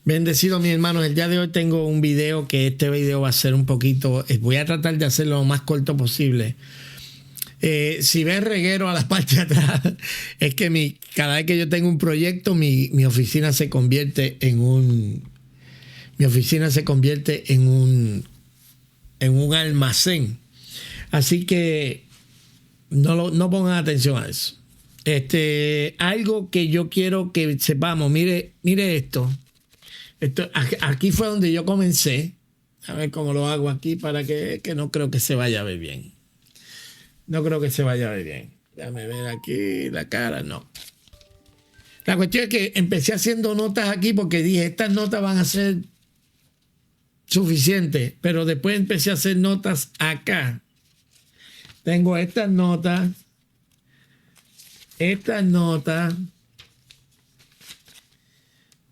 Bendecido, mis hermanos. El día de hoy tengo un video que este video va a ser un poquito... Voy a tratar de hacerlo lo más corto posible. Si ves reguero a la parte de atrás, es que cada vez que yo tengo un proyecto, mi oficina se convierte en un... Mi oficina se convierte en un almacén. Así que no pongan atención a eso. Algo que yo quiero que sepamos, mire esto. Aquí fue donde yo comencé. A ver cómo lo hago aquí para que no creo que se vaya a ver bien. No creo que se vaya a ver bien. Déjame ver aquí la cara, no. La cuestión es que empecé haciendo notas aquí porque dije, estas notas van a ser suficientes, pero después empecé a hacer notas acá. Tengo estas notas,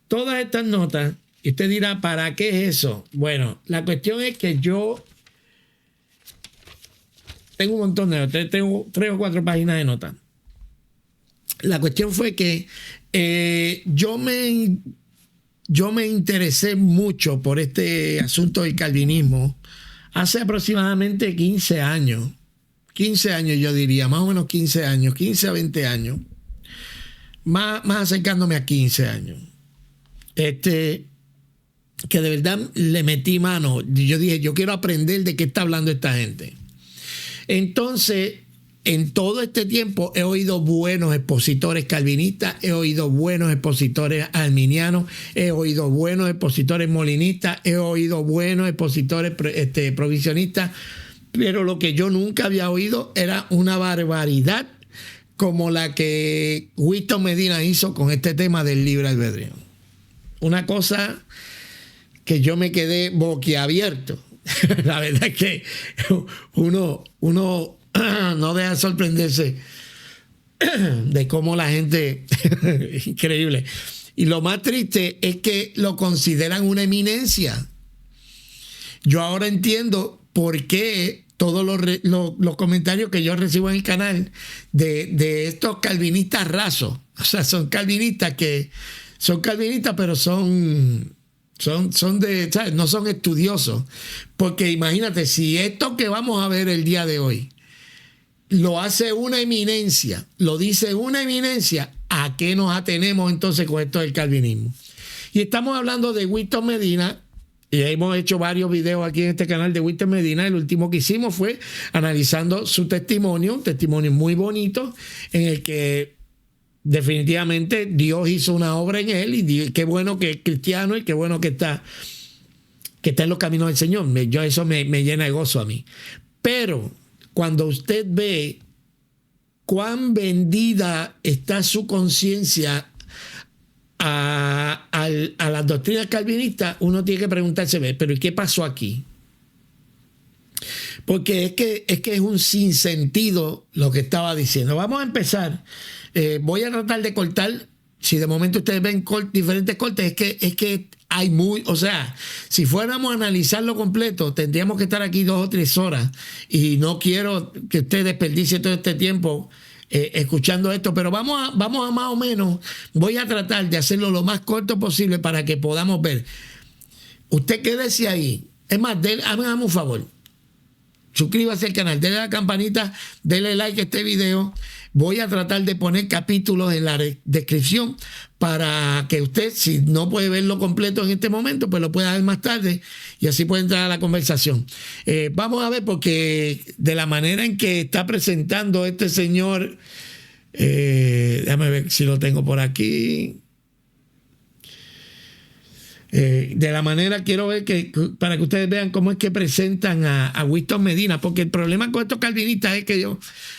todas estas notas, y usted dirá, ¿para qué es eso? Bueno, la cuestión es que yo tengo un montón de notas, tengo 3 o 4 páginas de notas. La cuestión fue que yo me interesé mucho por este asunto del calvinismo hace aproximadamente 15 años. 15 años yo diría, más o menos 15 años, 15 a 20 años. Más acercándome a 15 años. Que de verdad le metí mano. Yo dije, yo quiero aprender de qué está hablando esta gente. Entonces, en todo este tiempo he oído buenos expositores calvinistas, he oído buenos expositores arminianos, he oído buenos expositores molinistas, he oído buenos expositores provisionistas, pero lo que yo nunca había oído era una barbaridad como la que Winston Medina hizo con este tema del libre albedrío. Una cosa que yo me quedé boquiabierto. La verdad es que uno no deja de sorprenderse de cómo la gente... Increíble. Y lo más triste es que lo consideran una eminencia. Yo ahora entiendo por qué todos los comentarios que yo recibo en el canal de estos calvinistas rasos. O sea, son calvinistas pero son de, ¿sabes? No son estudiosos. Porque imagínate, si esto que vamos a ver el día de hoy lo hace una eminencia, lo dice una eminencia, ¿a qué nos atenemos entonces con esto del calvinismo? Y estamos hablando de Winston Medina, y hemos hecho varios videos aquí en este canal de Winston Medina. El último que hicimos fue analizando su testimonio, un testimonio muy bonito, en el que definitivamente Dios hizo una obra en él, y qué bueno que es cristiano y qué bueno que está en los caminos del Señor. Eso me llena de gozo a mí. Pero cuando usted ve cuán vendida está su conciencia a las doctrinas calvinistas, uno tiene que preguntarse, pero ¿y qué pasó aquí? Porque es que es un sinsentido lo que estaba diciendo. Vamos a empezar. Voy a tratar de cortar. Si de momento ustedes ven diferentes cortes, es que hay o sea, si fuéramos a analizarlo completo, tendríamos que estar aquí 2 o 3 horas. Y no quiero que usted desperdicie todo este tiempo escuchando esto, pero vamos a más o menos, voy a tratar de hacerlo lo más corto posible para que podamos ver. Usted quédese ahí. Es más, hágame un favor. Suscríbase al canal, denle a la campanita, denle like a este video. Voy a tratar de poner capítulos en la descripción para que usted, si no puede verlo completo en este momento, pues lo pueda ver más tarde y así puede entrar a la conversación. Vamos a ver, porque de la manera en que está presentando este señor, déjame ver si lo tengo por aquí. De la manera, quiero ver para que ustedes vean cómo es que presentan a Winston Medina, porque el problema con estos calvinistas es que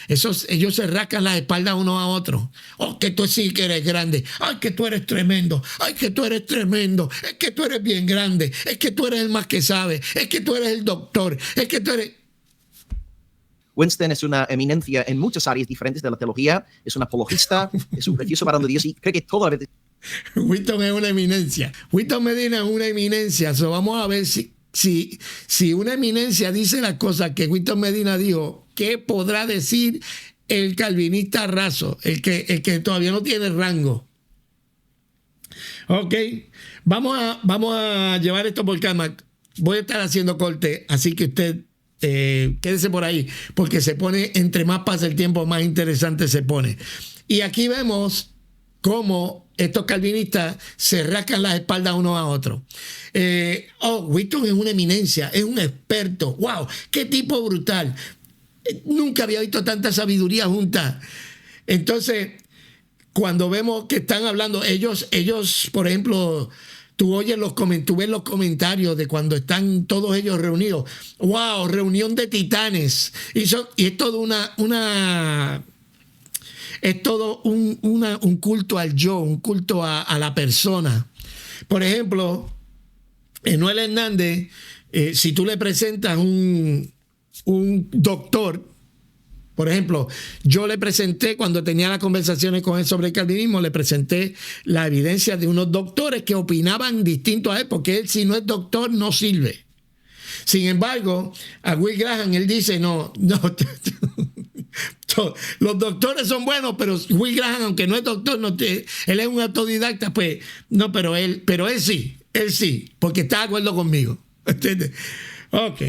ellos se rascan las espaldas uno a otro. Oh, que tú sí que eres grande. Ay, que tú eres tremendo. Ay, que tú eres tremendo. Es que tú eres bien grande. Es que tú eres el más que sabe. Es que tú eres el doctor. Es que tú eres... Winston es una eminencia en muchas áreas diferentes de la teología. Es un apologista, es un precioso varón de Dios y cree que toda la verdad... Winston es una eminencia. Winston Medina es una eminencia. So, vamos a ver si una eminencia dice las cosas que Winston Medina dijo, ¿qué podrá decir el calvinista raso? El que todavía no tiene rango. Ok, vamos a llevar esto por calma. Voy a estar haciendo corte, así que usted quédese por ahí, porque se pone, entre más pasa el tiempo, más interesante se pone. Y aquí vemos cómo estos calvinistas se rascan las espaldas unos a otros. Whitton es una eminencia, es un experto. ¡Wow! ¡Qué tipo brutal! Nunca había visto tanta sabiduría junta. Entonces, cuando vemos que están hablando, ellos por ejemplo, tú ves los comentarios de cuando están todos ellos reunidos. ¡Wow! Reunión de titanes. Y es todo un culto al yo, un culto a la persona. Por ejemplo, Noel Hernández, si tú le presentas un doctor, por ejemplo, yo le presenté, cuando tenía las conversaciones con él sobre el calvinismo, le presenté la evidencia de unos doctores que opinaban distinto a él, porque él, si no es doctor, no sirve. Sin embargo, a Will Graham, él dice, no, los doctores son buenos, pero Will Graham, aunque no es doctor, él es un autodidacta, pues, no, pero él sí, porque está de acuerdo conmigo. ¿Entiendes? Ok.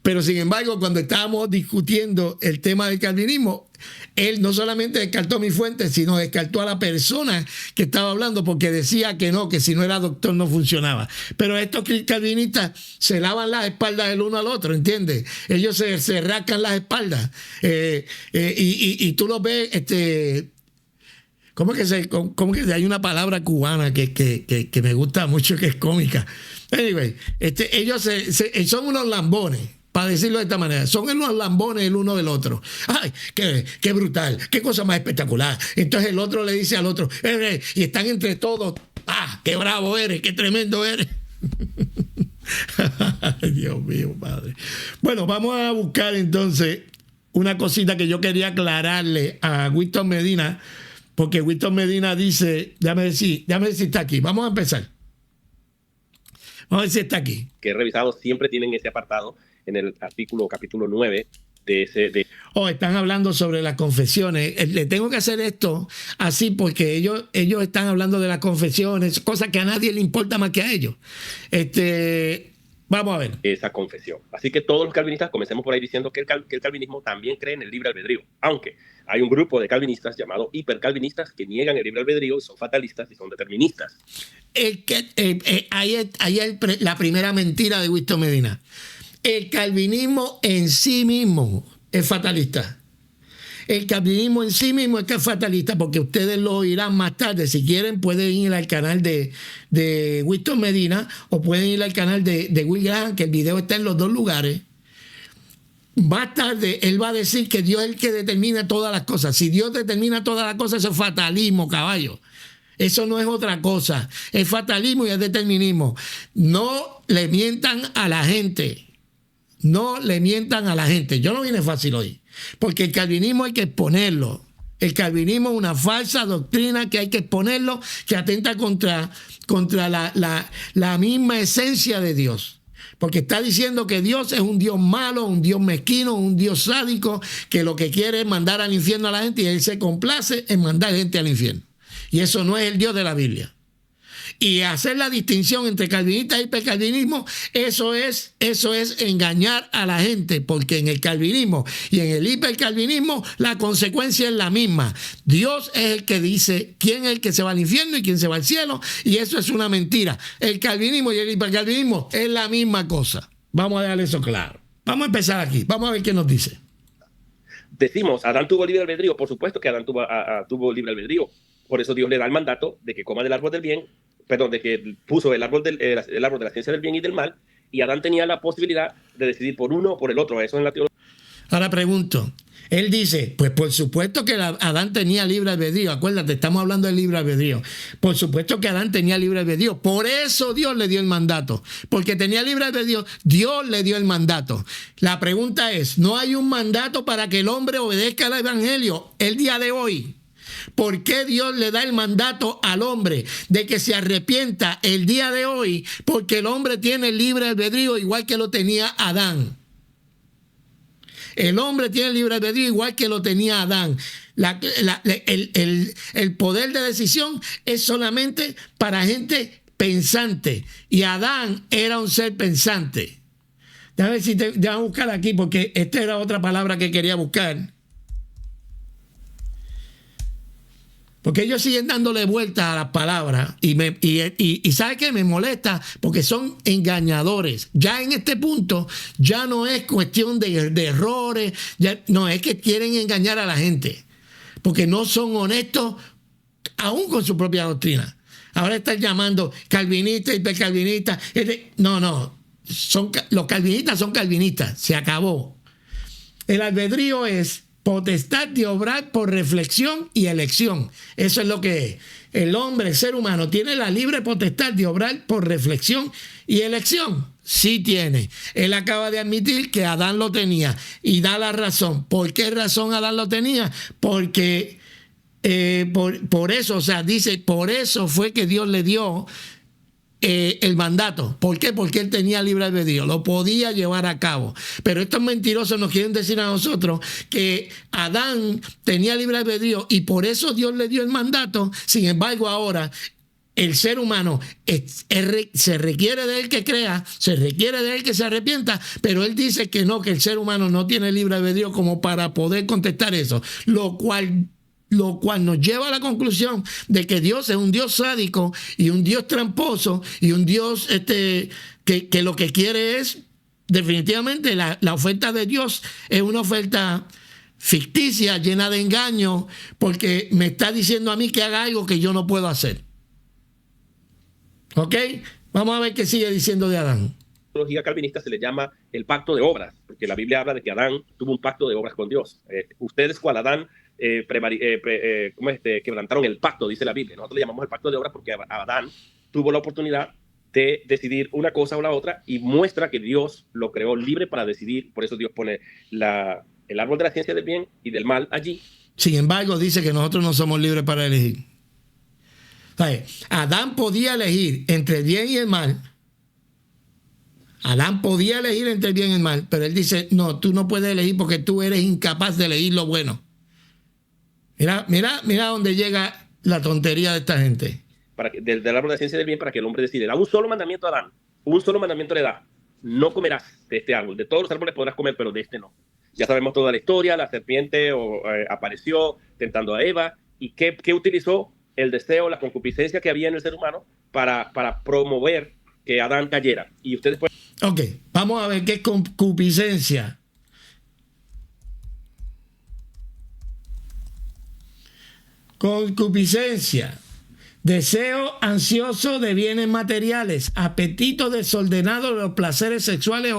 Pero sin embargo, cuando estábamos discutiendo el tema del calvinismo, él no solamente descartó mi fuente, sino descartó a la persona que estaba hablando, porque decía que no, que si no era doctor no funcionaba. Pero estos calvinistas se lavan las espaldas el uno al otro, ¿entiendes? Ellos se rascan las espaldas. Y tú los ves, ¿cómo que hay una palabra cubana que me gusta mucho, que es cómica? Anyway, ellos son unos lambones. Para decirlo de esta manera, son unos lambones el uno del otro. ¡Ay, qué brutal! ¡Qué cosa más espectacular! Entonces el otro le dice al otro, y están entre todos, ¡ah, qué bravo eres! ¡Qué tremendo eres! Dios mío, padre. Bueno, vamos a buscar entonces una cosita que yo quería aclararle a Whitton Medina, porque Whitton Medina dice, déjame ver si está aquí. Vamos a empezar. Vamos a ver si está aquí. Que he revisado, siempre tienen ese apartado en el capítulo 9 de ese... Están hablando sobre las confesiones. Le tengo que hacer esto así porque ellos están hablando de las confesiones, cosas que a nadie le importa más que a ellos. Vamos a ver. Esa confesión. Así que todos los calvinistas, comencemos por ahí diciendo que el calvinismo también cree en el libre albedrío, aunque hay un grupo de calvinistas llamados hipercalvinistas que niegan el libre albedrío y son fatalistas y son deterministas. Ahí es la primera mentira de Whitton Medina. El calvinismo en sí mismo es fatalista. El calvinismo en sí mismo es que es fatalista, porque ustedes lo oirán más tarde. Si quieren, pueden ir al canal de Whitton Medina o pueden ir al canal de Will Graham, que el video está en los dos lugares. Más tarde, él va a decir que Dios es el que determina todas las cosas. Si Dios determina todas las cosas, eso es fatalismo, caballo. Eso no es otra cosa. Es fatalismo y es determinismo. No le mientan a la gente. No le mientan a la gente. Yo no vine fácil hoy, porque el calvinismo hay que exponerlo. El calvinismo es una falsa doctrina que hay que exponerlo, que atenta contra la misma esencia de Dios. Porque está diciendo que Dios es un Dios malo, un Dios mezquino, un Dios sádico, que lo que quiere es mandar al infierno a la gente, y él se complace en mandar gente al infierno. Y eso no es el Dios de la Biblia. Y hacer la distinción entre calvinista y hipercalvinismo, eso es engañar a la gente, porque en el calvinismo y en el hipercalvinismo la consecuencia es la misma. Dios es el que dice quién es el que se va al infierno y quién se va al cielo, y eso es una mentira. El calvinismo y el hipercalvinismo es la misma cosa. Vamos a dejar eso claro. Vamos a empezar aquí. Vamos a ver qué nos dice. Decimos, Adán tuvo libre albedrío. Por supuesto que Adán tuvo libre albedrío. Por eso Dios le da el mandato de que coma del árbol del bien, de que puso el árbol de la ciencia del bien y del mal, y Adán tenía la posibilidad de decidir por uno o por el otro. Eso en la teología. Ahora pregunto, él dice, pues por supuesto que Adán tenía libre albedrío. Acuérdate, estamos hablando del libre albedrío. Por supuesto que Adán tenía libre albedrío. Por eso Dios le dio el mandato. Porque tenía libre albedrío, Dios le dio el mandato. La pregunta es, ¿no hay un mandato para que el hombre obedezca al evangelio el día de hoy? ¿Por qué Dios le da el mandato al hombre de que se arrepienta el día de hoy? Porque el hombre tiene libre albedrío igual que lo tenía Adán. El hombre tiene libre albedrío igual que lo tenía Adán. El poder de decisión es solamente para gente pensante. Y Adán era un ser pensante. Déjame ver si voy a buscar aquí, porque esta era otra palabra que quería buscar. Porque ellos siguen dándole vueltas a las palabras y ¿sabe qué? Me molesta porque son engañadores. Ya en este punto ya no es cuestión de errores, no, es que quieren engañar a la gente porque no son honestos aún con su propia doctrina. Ahora están llamando calvinistas, hipercalvinistas. No, los calvinistas son calvinistas, se acabó. El albedrío es potestad de obrar por reflexión y elección. Eso es lo que es. El hombre, el ser humano, tiene la libre potestad de obrar por reflexión y elección. Sí tiene. Él acaba de admitir que Adán lo tenía y da la razón. ¿Por qué razón Adán lo tenía? Porque por eso, o sea, dice, por eso fue que Dios le dio el mandato. ¿Por qué? Porque él tenía libre albedrío, lo podía llevar a cabo. Pero estos mentirosos nos quieren decir a nosotros que Adán tenía libre albedrío y por eso Dios le dio el mandato. Sin embargo, ahora el ser humano se requiere de él que crea, se requiere de él que se arrepienta, pero él dice que no, que el ser humano no tiene libre albedrío como para poder contestar eso, lo cual nos lleva a la conclusión de que Dios es un Dios sádico y un Dios tramposo y un Dios que lo que quiere es definitivamente la oferta de Dios es una oferta ficticia, llena de engaño, porque me está diciendo a mí que haga algo que yo no puedo hacer. ¿Ok? Vamos a ver qué sigue diciendo de Adán. La teología calvinista se le llama el pacto de obras, porque la Biblia habla de que Adán tuvo un pacto de obras con Dios. Ustedes, cual Adán, quebrantaron el pacto, dice la Biblia. Nosotros le llamamos el pacto de obras porque Adán tuvo la oportunidad de decidir una cosa o la otra y muestra que Dios lo creó libre para decidir. Por eso Dios pone el árbol de la ciencia del bien y del mal allí. Sin embargo, dice que nosotros no somos libres para elegir. Adán podía elegir entre el bien y el mal. Adán podía elegir entre el bien y el mal, pero él dice, no, tú no puedes elegir porque tú eres incapaz de elegir lo bueno. Mira dónde llega la tontería de esta gente. Del árbol de la ciencia del bien para que el hombre decida. Da un solo mandamiento a Adán. Un solo mandamiento le da. No comerás de este árbol. De todos los árboles podrás comer, pero de este no. Ya sabemos toda la historia. La serpiente apareció tentando a Eva. ¿Y qué utilizó? El deseo, la concupiscencia que había en el ser humano para promover que Adán cayera. Y ustedes pueden... Ok, vamos a ver qué es concupiscencia. Concupiscencia, deseo ansioso de bienes materiales, apetito desordenado de los placeres sexuales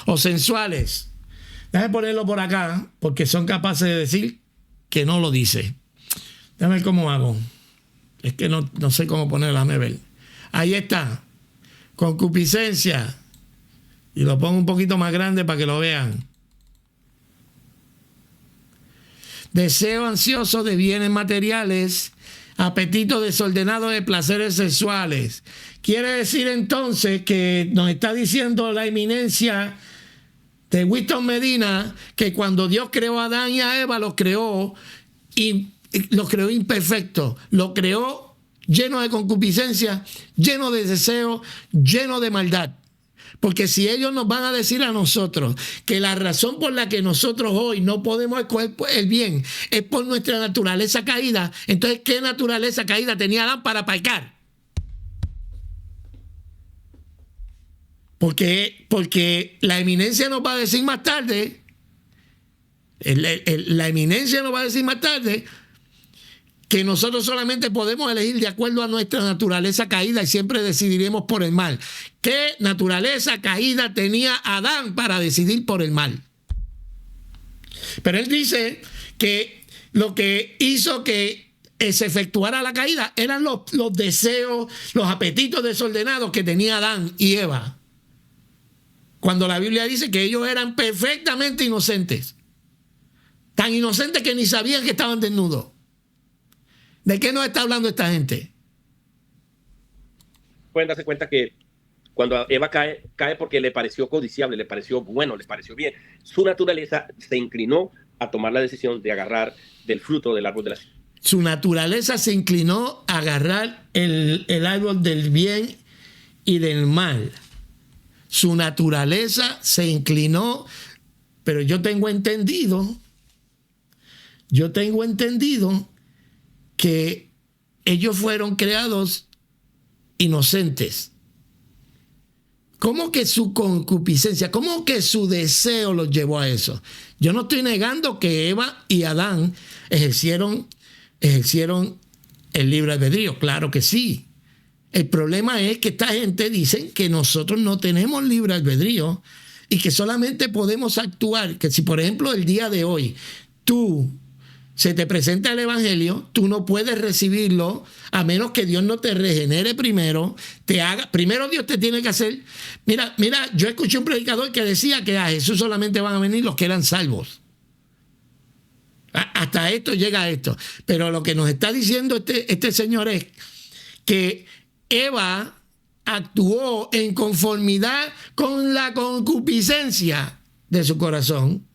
o sensuales. Déjame ponerlo por acá, porque son capaces de decir que no lo dice. Déjame ver cómo hago. Es que no sé cómo ponerlo, déjame ver. Ahí está. Concupiscencia. Y lo pongo un poquito más grande para que lo vean. Deseo ansioso de bienes materiales, apetito desordenado de placeres sexuales. Quiere decir entonces que nos está diciendo la eminencia de Winston Medina que cuando Dios creó a Adán y a Eva los creó imperfectos, los creó lleno de concupiscencia, lleno de deseo, lleno de maldad. Porque si ellos nos van a decir a nosotros que la razón por la que nosotros hoy no podemos escoger el bien es por nuestra naturaleza caída, entonces ¿qué naturaleza caída tenía Adán para pecar? Porque la eminencia nos va a decir más tarde, la eminencia nos va a decir más tarde que nosotros solamente podemos elegir de acuerdo a nuestra naturaleza caída y siempre decidiremos por el mal. ¿Qué naturaleza caída tenía Adán para decidir por el mal? Pero él dice que lo que hizo que se efectuara la caída eran los deseos, los apetitos desordenados que tenía Adán y Eva. Cuando la Biblia dice que ellos eran perfectamente inocentes. Tan inocentes que ni sabían que estaban desnudos. ¿De qué nos está hablando esta gente? Pueden darse cuenta que cuando Eva cae porque le pareció codiciable, le pareció bueno, le pareció bien. Su naturaleza se inclinó a tomar la decisión de agarrar del fruto del árbol de la ciencia. Su naturaleza se inclinó a agarrar el árbol del bien y del mal. Su naturaleza se inclinó, pero yo tengo entendido que ellos fueron creados inocentes. ¿Cómo que su concupiscencia, cómo que su deseo los llevó a eso? Yo no estoy negando que Eva y Adán ejercieron el libre albedrío, claro que sí. El problema es que esta gente dice que nosotros no tenemos libre albedrío y que solamente podemos actuar, que si por ejemplo el día de hoy se te presenta el evangelio, tú no puedes recibirlo a menos que Dios no te regenere primero, primero Dios te tiene que hacer. Mira, yo escuché un predicador que decía que a Jesús solamente van a venir los que eran salvos. Hasta esto llega a esto. Pero lo que nos está diciendo este señor es que Eva actuó en conformidad con la concupiscencia de su corazón.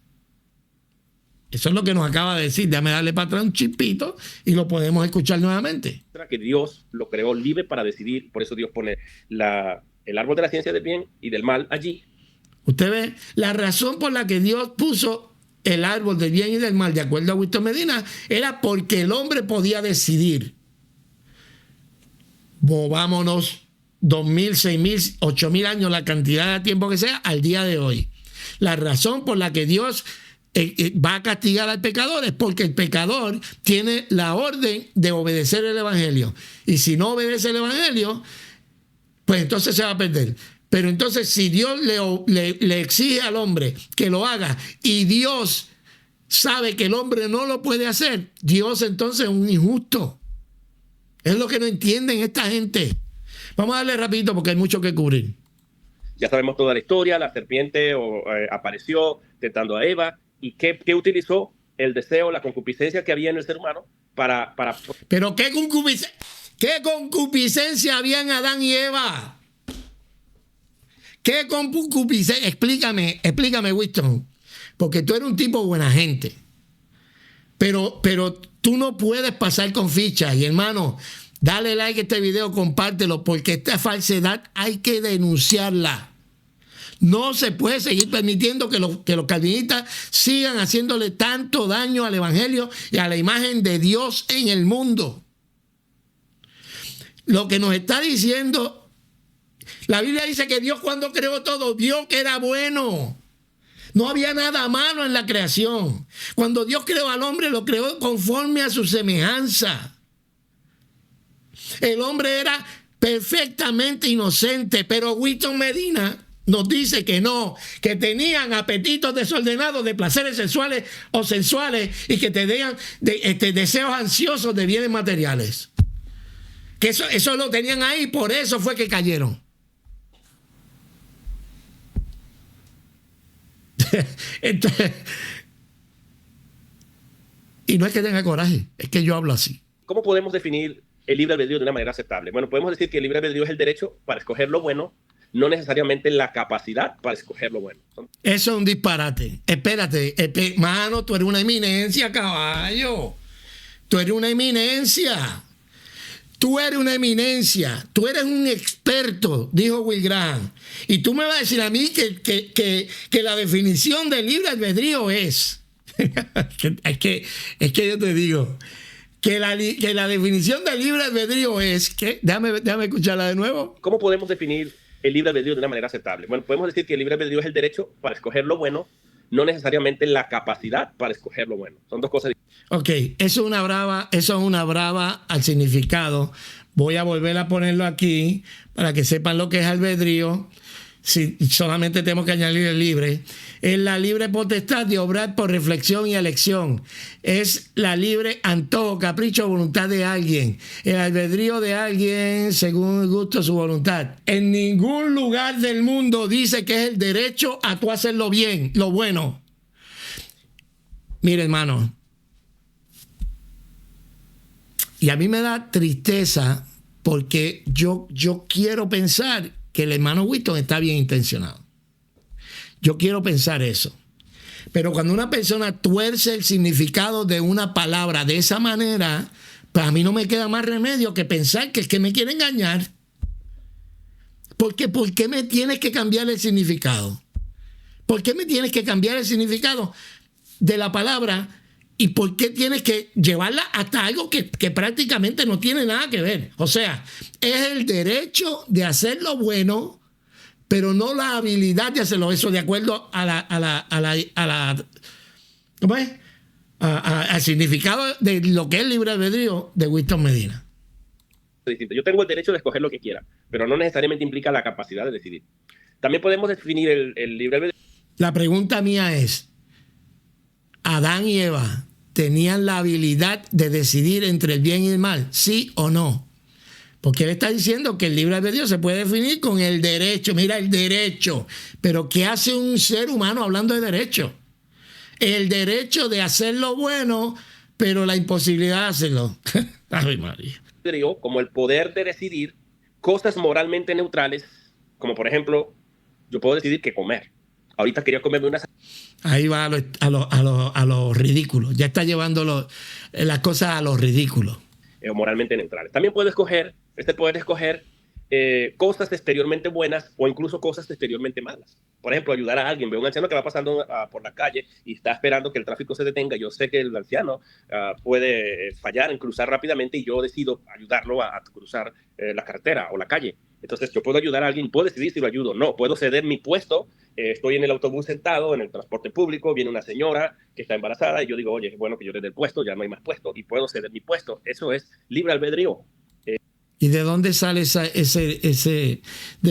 Eso es lo que nos acaba de decir. Déjame darle para atrás un chispito y lo podemos escuchar nuevamente. Que Dios lo creó libre para decidir, por eso Dios pone el árbol de la ciencia del bien y del mal allí. Usted ve, la razón por la que Dios puso el árbol del bien y del mal, de acuerdo a Winston Medina, era porque el hombre podía decidir. Vámonos 2.000, 6.000, 8.000 años, la cantidad de tiempo que sea, al día de hoy. La razón por la que Dios va a castigar al pecador es porque el pecador tiene la orden de obedecer el evangelio. Y si no obedece el evangelio, pues entonces se va a perder. Pero entonces si Dios le exige al hombre que lo haga y Dios sabe que el hombre no lo puede hacer, Dios entonces es un injusto. Es lo que no entienden esta gente. Vamos a darle rapidito porque hay mucho que cubrir. Ya sabemos toda la historia. La serpiente apareció tentando a Eva. ¿Y qué utilizó? El deseo, la concupiscencia que había en el ser humano para... ¿Pero qué concupiscencia había en Adán y Eva? ¿Qué concupiscencia? Explícame, Winston. Porque tú eres un tipo buena gente. Pero tú no puedes pasar con fichas. Y hermano, dale like a este video, compártelo, porque esta falsedad hay que denunciarla. No se puede seguir permitiendo que los calvinistas sigan haciéndole tanto daño al evangelio y a la imagen de Dios en el mundo. Lo que nos está diciendo, la Biblia dice que Dios cuando creó todo, vio que era bueno. No había nada malo en la creación. Cuando Dios creó al hombre, lo creó conforme a su semejanza. El hombre era perfectamente inocente, pero Winston Medina nos dice que no, que tenían apetitos desordenados de placeres sexuales o sensuales y que tenían deseos ansiosos de bienes materiales. Que eso lo tenían ahí, por eso fue que cayeron. Entonces, y no es que tenga coraje, es que yo hablo así. ¿Cómo podemos definir el libre albedrío de una manera aceptable? Bueno, podemos decir que el libre albedrío es el derecho para escoger lo bueno, no necesariamente la capacidad para escoger lo bueno. Eso es un disparate. Espérate, mano, tú eres una eminencia, caballo. Tú eres una eminencia. Tú eres una eminencia. Tú eres un experto, dijo Will Graham. Y tú me vas a decir a mí que la definición del libre albedrío es... es que yo te digo... Que la definición del libre albedrío es que... Déjame escucharla de nuevo. ¿Cómo podemos definir el libre albedrío de una manera aceptable? Bueno, podemos decir que el libre albedrío es el derecho para escoger lo bueno, no necesariamente la capacidad para escoger lo bueno. Son dos cosas diferentes. Ok, eso es una brava al significado. Voy a volver a ponerlo aquí para que sepan lo que es albedrío. Si solamente tenemos que añadir el libre. Es la libre potestad de obrar por reflexión y elección. Es la libre antojo, capricho o voluntad de alguien. El albedrío de alguien según el gusto de su voluntad. En ningún lugar del mundo dice que es el derecho a tú hacerlo bien, lo bueno. Mire, hermano. Y a mí me da tristeza porque yo quiero pensar que el hermano Winston está bien intencionado. Yo quiero pensar eso. Pero cuando una persona tuerce el significado de una palabra de esa manera, pues a mí no me queda más remedio que pensar que es que me quiere engañar. Porque ¿por qué me tienes que cambiar el significado? ¿Por qué me tienes que cambiar el significado de la palabra? ¿Y por qué tienes que llevarla hasta algo que prácticamente no tiene nada que ver? O sea, es el derecho de hacer lo bueno, pero no la habilidad de hacerlo. Eso de acuerdo ¿cómo es? Al significado de lo que es libre albedrío de Winston Medina. Distinto. Yo tengo el derecho de escoger lo que quiera, pero no necesariamente implica la capacidad de decidir. También podemos definir el libre albedrío. La pregunta mía es, ¿Adán y Eva tenían la habilidad de decidir entre el bien y el mal? ¿Sí o no? Porque él está diciendo que el libre albedrío se puede definir con el derecho. Mira, el derecho. Pero ¿qué hace un ser humano hablando de derecho? El derecho de hacer lo bueno, pero la imposibilidad de hacerlo. Ay, María. Como el poder de decidir cosas moralmente neutrales, como por ejemplo, yo puedo decidir qué comer. Ahorita quería comerme una... Ahí va a lo ridículo. Ya está llevando las cosas a lo ridículo. Moralmente neutrales. También puedo escoger, poder escoger cosas exteriormente buenas o incluso cosas exteriormente malas. Por ejemplo, ayudar a alguien. Veo un anciano que va pasando por la calle y está esperando que el tráfico se detenga. Yo sé que el anciano puede fallar en cruzar rápidamente y yo decido ayudarlo a cruzar la carretera o la calle. Entonces yo puedo ayudar a alguien, puedo decidir si lo ayudo o no. Puedo ceder mi puesto. Estoy en el autobús sentado, en el transporte público, viene una señora que está embarazada y yo digo, oye, es bueno que yo le dé el puesto, ya no hay más puesto y puedo ceder mi puesto. Eso es libre albedrío. ¿Y de dónde sale de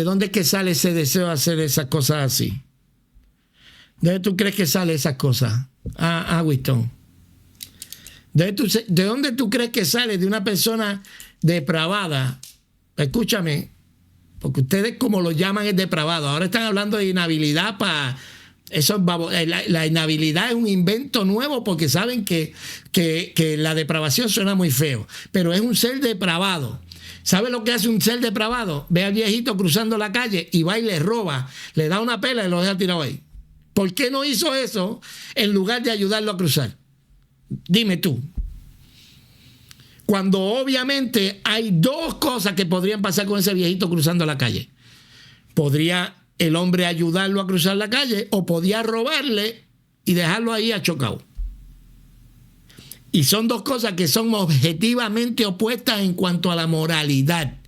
dónde que sale ese deseo de hacer esas cosas así? ¿De dónde tú crees que sale esas cosas? Winston. ¿De dónde tú crees que sale de una persona depravada? Escúchame, porque ustedes como lo llaman es depravado. Ahora están hablando de inhabilidad para... La inhabilidad es un invento nuevo porque saben que la depravación suena muy feo, pero es un ser depravado. ¿Sabe lo que hace un ser depravado? Ve al viejito cruzando la calle y va y le roba, le da una pela y lo deja tirado ahí. ¿Por qué no hizo eso en lugar de ayudarlo a cruzar? Dime tú. Cuando obviamente hay dos cosas que podrían pasar con ese viejito cruzando la calle. Podría el hombre ayudarlo a cruzar la calle o podía robarle y dejarlo ahí achocado. Y son dos cosas que son objetivamente opuestas en cuanto a la moralidad.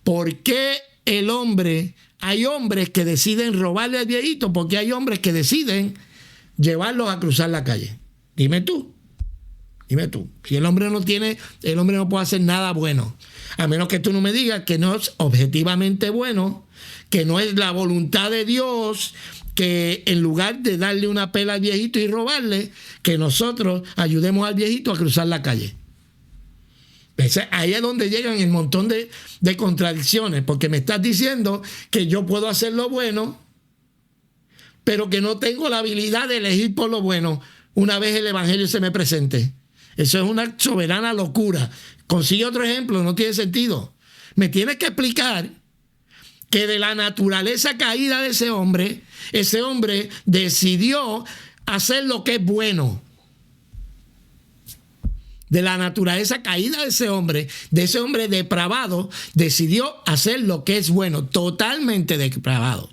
¿Por qué hay hombres que deciden robarle al viejito? Porque hay hombres que deciden llevarlos a cruzar la calle. Dime tú. Si el hombre no puede hacer nada bueno. A menos que tú no me digas que no es objetivamente bueno, que no es la voluntad de Dios, que en lugar de darle una pela al viejito y robarle, que nosotros ayudemos al viejito a cruzar la calle. Ahí es donde llegan el montón de contradicciones, porque me estás diciendo que yo puedo hacer lo bueno, pero que no tengo la habilidad de elegir por lo bueno una vez el evangelio se me presente. Eso es una soberana locura. Consigue otro ejemplo, no tiene sentido. Me tienes que explicar que de la naturaleza caída de ese hombre decidió hacer lo que es bueno. De la naturaleza caída de ese hombre depravado, decidió hacer lo que es bueno, totalmente depravado.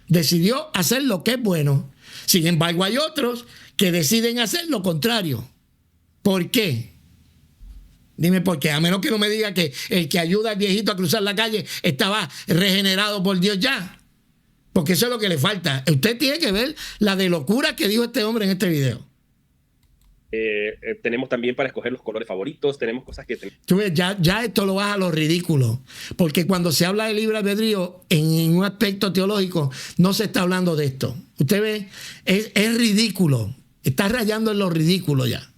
Decidió hacer lo que es bueno. Sin embargo, hay otros que deciden hacer lo contrario. ¿Por qué? Dime por qué. A menos que no me diga que el que ayuda al viejito a cruzar la calle estaba regenerado por Dios ya. Porque eso es lo que le falta. Usted tiene que ver la de locura que dijo este hombre en este video. Tenemos también para escoger los colores favoritos. Tenemos cosas que... Tú ves, ya esto lo vas a lo ridículo. Porque cuando se habla de libre albedrío en un aspecto teológico, no se está hablando de esto. Usted ve, es ridículo. Está rayando en lo ridículo ya.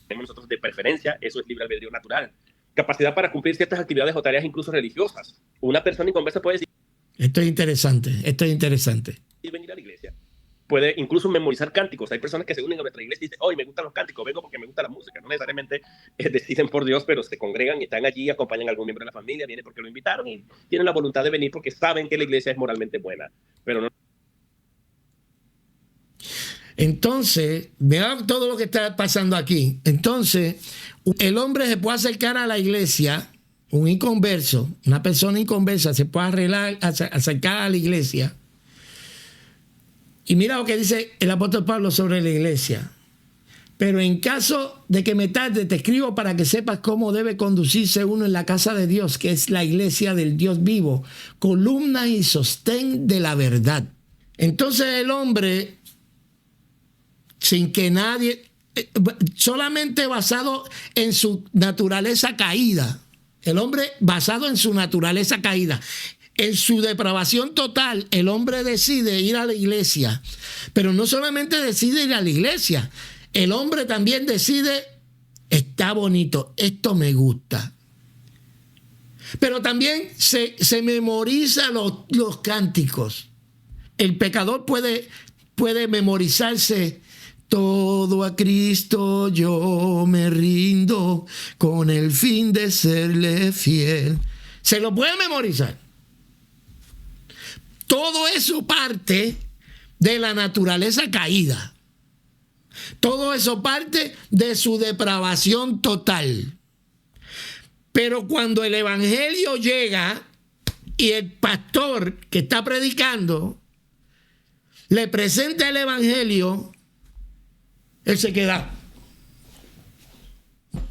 Tenemos nosotros de preferencia, eso es libre albedrío natural. Capacidad para cumplir ciertas actividades o tareas incluso religiosas. Una persona inconversa puede decir... Esto es interesante. Y venir a la iglesia. Puede incluso memorizar cánticos. Hay personas que se unen a nuestra iglesia y dicen, hoy me gustan los cánticos, vengo porque me gusta la música. No necesariamente deciden por Dios, pero se congregan y están allí, acompañan a algún miembro de la familia, viene porque lo invitaron y tienen la voluntad de venir porque saben que la iglesia es moralmente buena. Pero no... Entonces, mira todo lo que está pasando aquí. Entonces, el hombre se puede acercar a la iglesia, un inconverso, una persona inconversa se puede acercar a la iglesia. Y mira lo que dice el apóstol Pablo sobre la iglesia. Pero en caso de que me tarde, te escribo para que sepas cómo debe conducirse uno en la casa de Dios, que es la iglesia del Dios vivo, columna y sostén de la verdad. Entonces el hombre, sin que nadie, solamente basado en su naturaleza caída, el hombre basado en su naturaleza caída, en su depravación total, el hombre decide ir a la iglesia. Pero no solamente decide ir a la iglesia, el hombre también decide, está bonito, esto me gusta. Pero también se memoriza los cánticos. El pecador puede memorizarse: todo a Cristo yo me rindo, con el fin de serle fiel. Se lo puede memorizar. Todo eso parte de la naturaleza caída. Todo eso parte de su depravación total. Pero cuando el evangelio llega y el pastor que está predicando le presenta el evangelio, él se queda: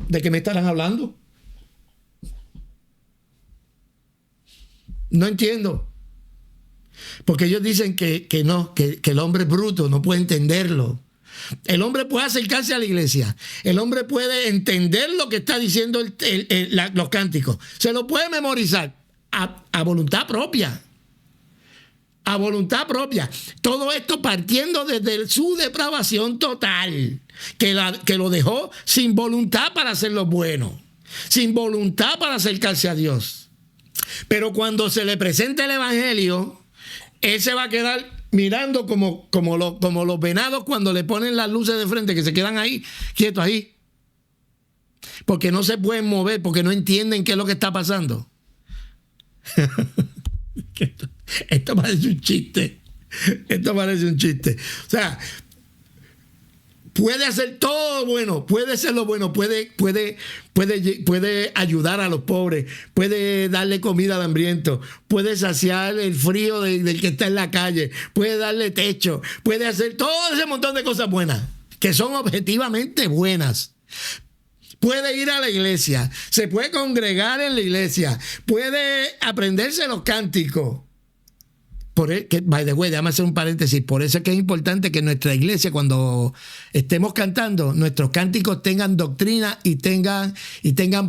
¿de qué me estarán hablando? No entiendo. Porque ellos dicen que el hombre es bruto, no puede entenderlo. El hombre puede acercarse a la iglesia. El hombre puede entender lo que está diciendo los cánticos. Se lo puede memorizar a voluntad propia. A voluntad propia. Todo esto partiendo desde su depravación total, que lo dejó sin voluntad para hacer lo bueno, sin voluntad para acercarse a Dios. Pero cuando se le presenta el evangelio, él se va a quedar mirando como los venados cuando le ponen las luces de frente, que se quedan ahí, quietos ahí, porque no se pueden mover, porque no entienden qué es lo que está pasando. Esto parece un chiste. Esto parece un chiste. O sea, puede hacer todo bueno, puede ser lo bueno, puede ayudar a los pobres, puede darle comida al hambriento, puede saciar el frío del que está en la calle, puede darle techo, puede hacer todo ese montón de cosas buenas, que son objetivamente buenas. Puede ir a la iglesia, se puede congregar en la iglesia, puede aprenderse los cánticos. By the way, déjame hacer un paréntesis. Por eso es que es importante que en nuestra iglesia, cuando estemos cantando, nuestros cánticos tengan doctrina y tengan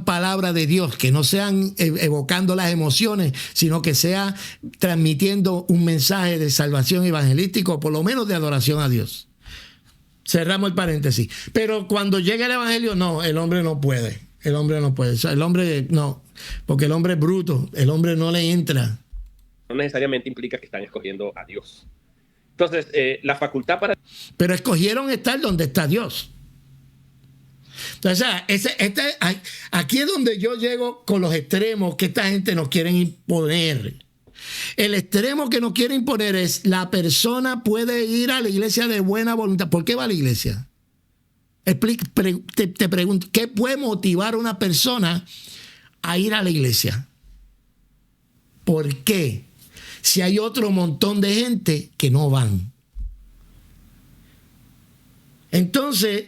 palabra de Dios, que no sean evocando las emociones, sino que sea transmitiendo un mensaje de salvación evangelístico, por lo menos de adoración a Dios. Cerramos el paréntesis. Pero cuando llegue el evangelio, no, el hombre no puede. El hombre no puede. O sea, el hombre no, porque el hombre es bruto, el hombre no le entra. No necesariamente implica que están escogiendo a Dios. Entonces, la facultad para... Pero escogieron estar donde está Dios. O sea, aquí es donde yo llego con los extremos que esta gente nos quiere imponer. El extremo que nos quiere imponer es: la persona puede ir a la iglesia de buena voluntad. ¿Por qué va a la iglesia? Te pregunto, ¿qué puede motivar a una persona a ir a la iglesia? ¿Por qué? Si hay otro montón de gente que no van. Entonces,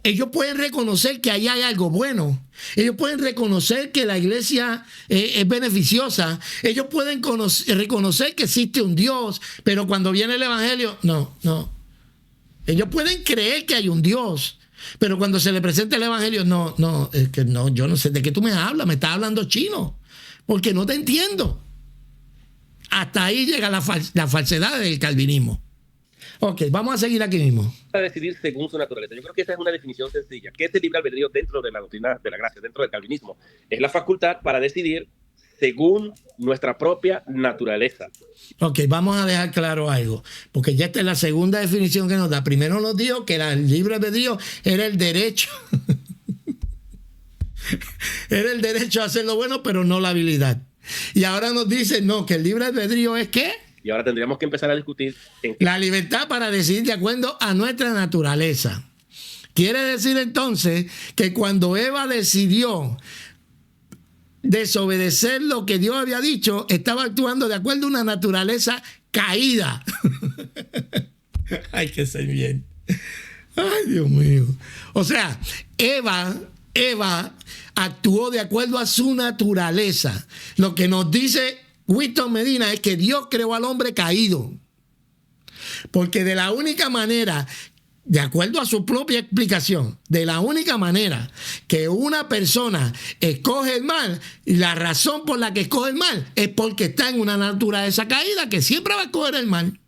ellos pueden reconocer que ahí hay algo bueno. Ellos pueden reconocer que la iglesia es beneficiosa. Ellos pueden reconocer que existe un Dios, pero cuando viene el evangelio, no. Ellos pueden creer que hay un Dios, pero cuando se le presenta el evangelio, es que no, yo no sé de qué tú me hablas, me estás hablando chino, porque no te entiendo. Hasta ahí llega la falsedad del calvinismo. Ok, vamos a seguir aquí mismo. A decidir según su naturaleza. Yo creo que esa es una definición sencilla. ¿Qué es el libre albedrío dentro de la doctrina de la gracia, dentro del calvinismo? Es la facultad para decidir según nuestra propia naturaleza. Ok, vamos a dejar claro algo, porque ya esta es la segunda definición que nos da. Primero nos dijo que el libre albedrío era el derecho. Era el derecho a hacer lo bueno, pero no la habilidad. Y ahora nos dice, no, que el libre albedrío es ¿qué? Y ahora tendríamos que empezar a discutir en La libertad para decidir de acuerdo a nuestra naturaleza. Quiere decir entonces que cuando Eva decidió desobedecer lo que Dios había dicho, estaba actuando de acuerdo a una naturaleza caída. Hay que ser bien. Ay, Dios mío. O sea, Eva actuó de acuerdo a su naturaleza. Lo que nos dice Winston Medina es que Dios creó al hombre caído. Porque de la única manera, de acuerdo a su propia explicación, de la única manera que una persona escoge el mal, y la razón por la que escoge el mal es porque está en una naturaleza caída que siempre va a escoger el mal.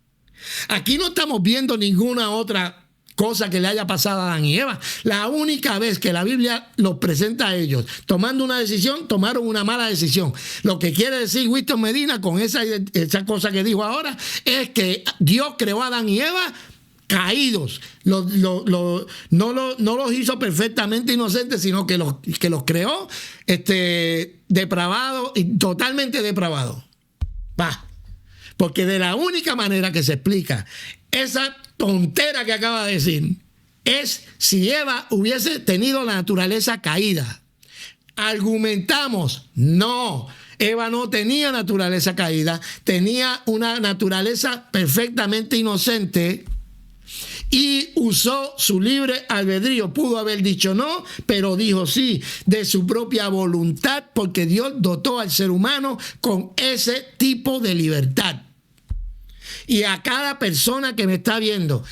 Aquí no estamos viendo ninguna otra cosa que le haya pasado a Adán y Eva. La única vez que la Biblia los presenta a ellos tomando una decisión, tomaron una mala decisión. Lo que quiere decir Winston Medina con esa cosa que dijo ahora es que Dios creó a Adán y Eva caídos. No los hizo perfectamente inocentes, sino que los creó depravados y totalmente depravados. Porque de la única manera que se explica esa tontera que acaba de decir es si Eva hubiese tenido la naturaleza caída. Argumentamos, no, Eva no tenía naturaleza caída, tenía una naturaleza perfectamente inocente y usó su libre albedrío. Pudo haber dicho no, pero dijo sí, de su propia voluntad, porque Dios dotó al ser humano con ese tipo de libertad. Y a cada persona que me está viendo,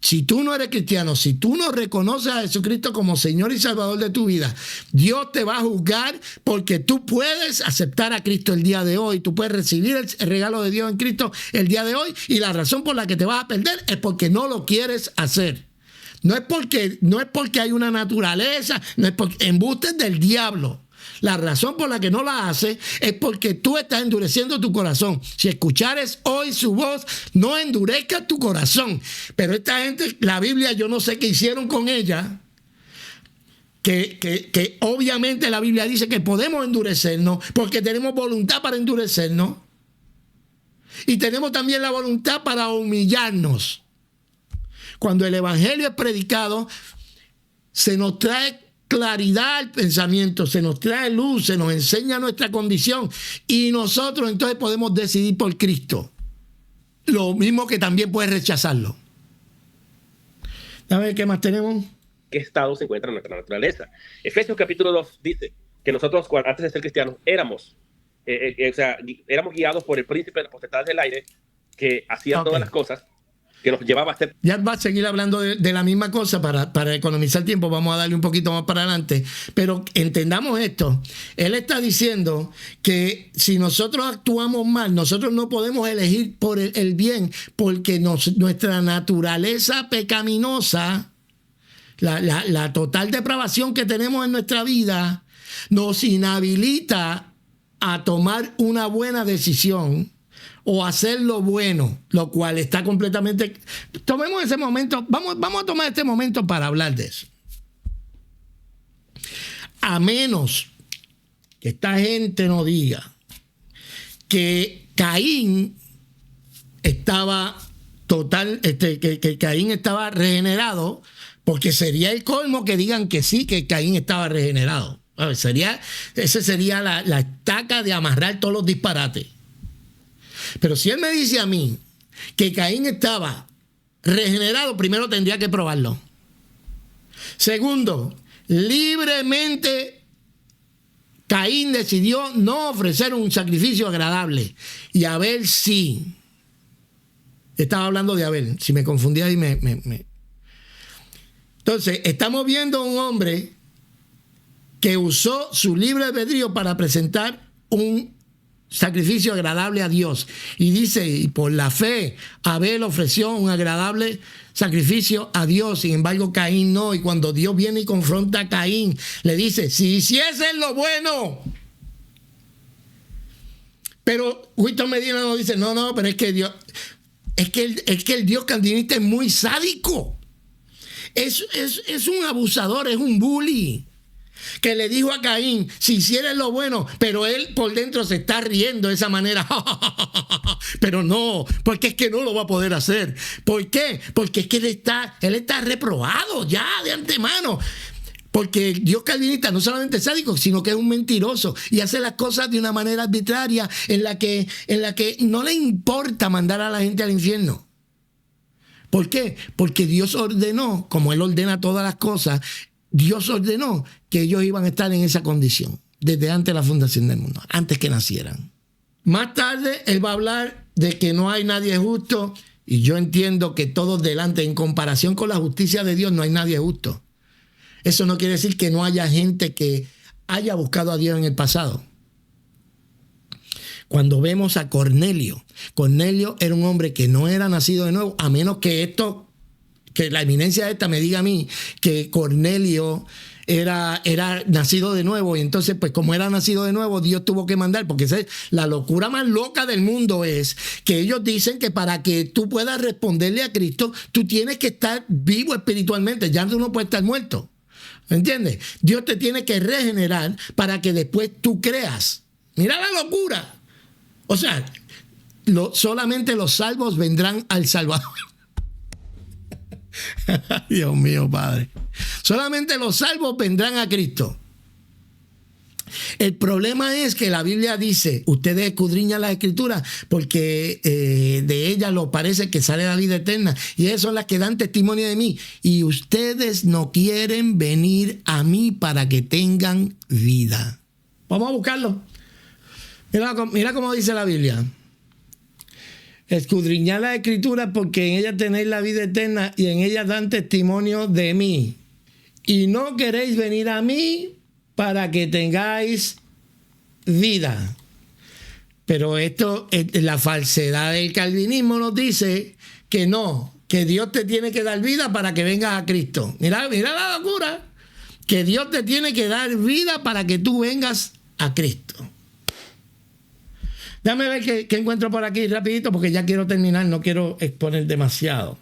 si tú no eres cristiano, si tú no reconoces a Jesucristo como Señor y Salvador de tu vida, Dios te va a juzgar porque tú puedes aceptar a Cristo el día de hoy, tú puedes recibir el regalo de Dios en Cristo el día de hoy, y la razón por la que te vas a perder es porque no lo quieres hacer. No es porque hay una naturaleza, no es porque embustes del diablo. La razón por la que no la hace es porque tú estás endureciendo tu corazón. Si escuchares hoy su voz, no endurezcas tu corazón. Pero esta gente, la Biblia, yo no sé qué hicieron con ella, que obviamente la Biblia dice que podemos endurecernos porque tenemos voluntad para endurecernos y tenemos también la voluntad para humillarnos. Cuando el evangelio es predicado, se nos trae claridad al pensamiento, se nos trae luz, se nos enseña nuestra condición y nosotros entonces podemos decidir por Cristo. Lo mismo que también puedes rechazarlo. A ver, ¿qué más tenemos? ¿Qué estado se encuentra en nuestra naturaleza? Efesios capítulo 2 dice que nosotros, antes de ser cristianos, éramos guiados por el príncipe de las potestades del aire que hacía todas las cosas que nos llevaba a ser. Ya va a seguir hablando de la misma cosa para economizar tiempo. Vamos a darle un poquito más para adelante. Pero entendamos esto. Él está diciendo que si nosotros actuamos mal, nosotros no podemos elegir por el bien, porque nuestra naturaleza pecaminosa, la total depravación que tenemos en nuestra vida, nos inhabilita a tomar una buena decisión o hacer lo bueno, lo cual está completamente... Tomemos ese momento, vamos a tomar este momento para hablar de eso. A menos que esta gente no diga que Caín estaba que Caín estaba regenerado, porque sería el colmo que digan que sí, que Caín estaba regenerado. Ese sería la estaca de amarrar todos los disparates. Pero si él me dice a mí que Caín estaba regenerado, primero tendría que probarlo. Segundo, libremente Caín decidió no ofrecer un sacrificio agradable. Y Abel sí. Estaba hablando de Abel. Si me confundía ahí Entonces, estamos viendo a un hombre que usó su libre albedrío para presentar un sacrificio agradable a Dios. Y dice, y por la fe, Abel ofreció un agradable sacrificio a Dios. Sin embargo, Caín no. Y cuando Dios viene y confronta a Caín, le dice, si hiciesen lo bueno. Pero Winston Medina nos dice, no, pero es que Dios, es que el Dios calvinista es muy sádico. Es un abusador, es un bully. Que le dijo a Caín, si hicieras lo bueno, pero él por dentro se está riendo de esa manera, Pero no, porque es que no lo va a poder hacer. ¿Por qué? Porque es que él está reprobado ya de antemano. Porque Dios calvinista no solamente es sádico, sino que es un mentiroso y hace las cosas de una manera arbitraria en la que no le importa mandar a la gente al infierno. ¿Por qué? Porque Dios ordenó, como Él ordena todas las cosas, Dios ordenó que ellos iban a estar en esa condición desde antes de la fundación del mundo, antes que nacieran. Más tarde Él va a hablar de que no hay nadie justo, y yo entiendo que todos delante, en comparación con la justicia de Dios, no hay nadie justo. Eso no quiere decir que no haya gente que haya buscado a Dios en el pasado. Cuando vemos a Cornelio era un hombre que no era nacido de nuevo, a menos que la eminencia esta me diga a mí que Cornelio era nacido de nuevo, y entonces pues como era nacido de nuevo, Dios tuvo que mandar, porque la locura más loca del mundo es que ellos dicen que para que tú puedas responderle a Cristo, tú tienes que estar vivo espiritualmente, ya tú no puedes estar muerto. ¿Entiendes? Dios te tiene que regenerar para que después tú creas. Mira la locura. O sea, solamente los salvos vendrán al Salvador. Dios mío, Padre. Solamente los salvos vendrán a Cristo. El problema es que la Biblia dice, ustedes escudriñan las Escrituras porque de ellas lo parece que sale la vida eterna, y ellas son las que dan testimonio de mí, y ustedes no quieren venir a mí para que tengan vida. Vamos a buscarlo. Mira cómo dice la Biblia. Escudriñad las Escrituras porque en ellas tenéis la vida eterna y en ellas dan testimonio de mí. Y no queréis venir a mí para que tengáis vida. Pero la falsedad del calvinismo nos dice que no, que Dios te tiene que dar vida para que vengas a Cristo. Mira la locura. Que Dios te tiene que dar vida para que tú vengas a Cristo. Déjame ver qué encuentro por aquí rapidito, porque ya quiero terminar, no quiero exponer demasiado.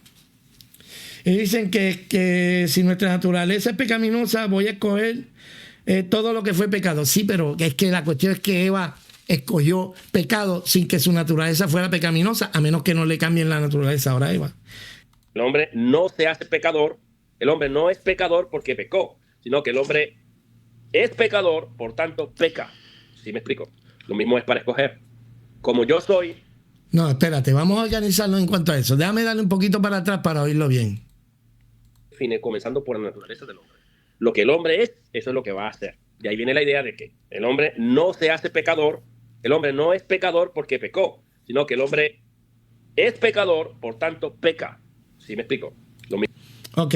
Y dicen que si nuestra naturaleza es pecaminosa, voy a escoger todo lo que fue pecado. Sí, pero es que la cuestión es que Eva escogió pecado sin que su naturaleza fuera pecaminosa, a menos que no le cambien la naturaleza ahora a Eva. El hombre no se hace pecador, el hombre no es pecador porque pecó, sino que el hombre es pecador, por tanto peca. ¿Sí me explico? Lo mismo es para escoger. Como yo soy... No, espérate, vamos a organizarnos en cuanto a eso. Déjame darle un poquito para atrás para oírlo bien. Comenzando por la naturaleza del hombre. Lo que el hombre es, eso es lo que va a hacer. De ahí viene la idea de que el hombre no se hace pecador, el hombre no es pecador porque pecó, sino que el hombre es pecador, por tanto peca. ¿Sí me explico? Lo mismo. Ok,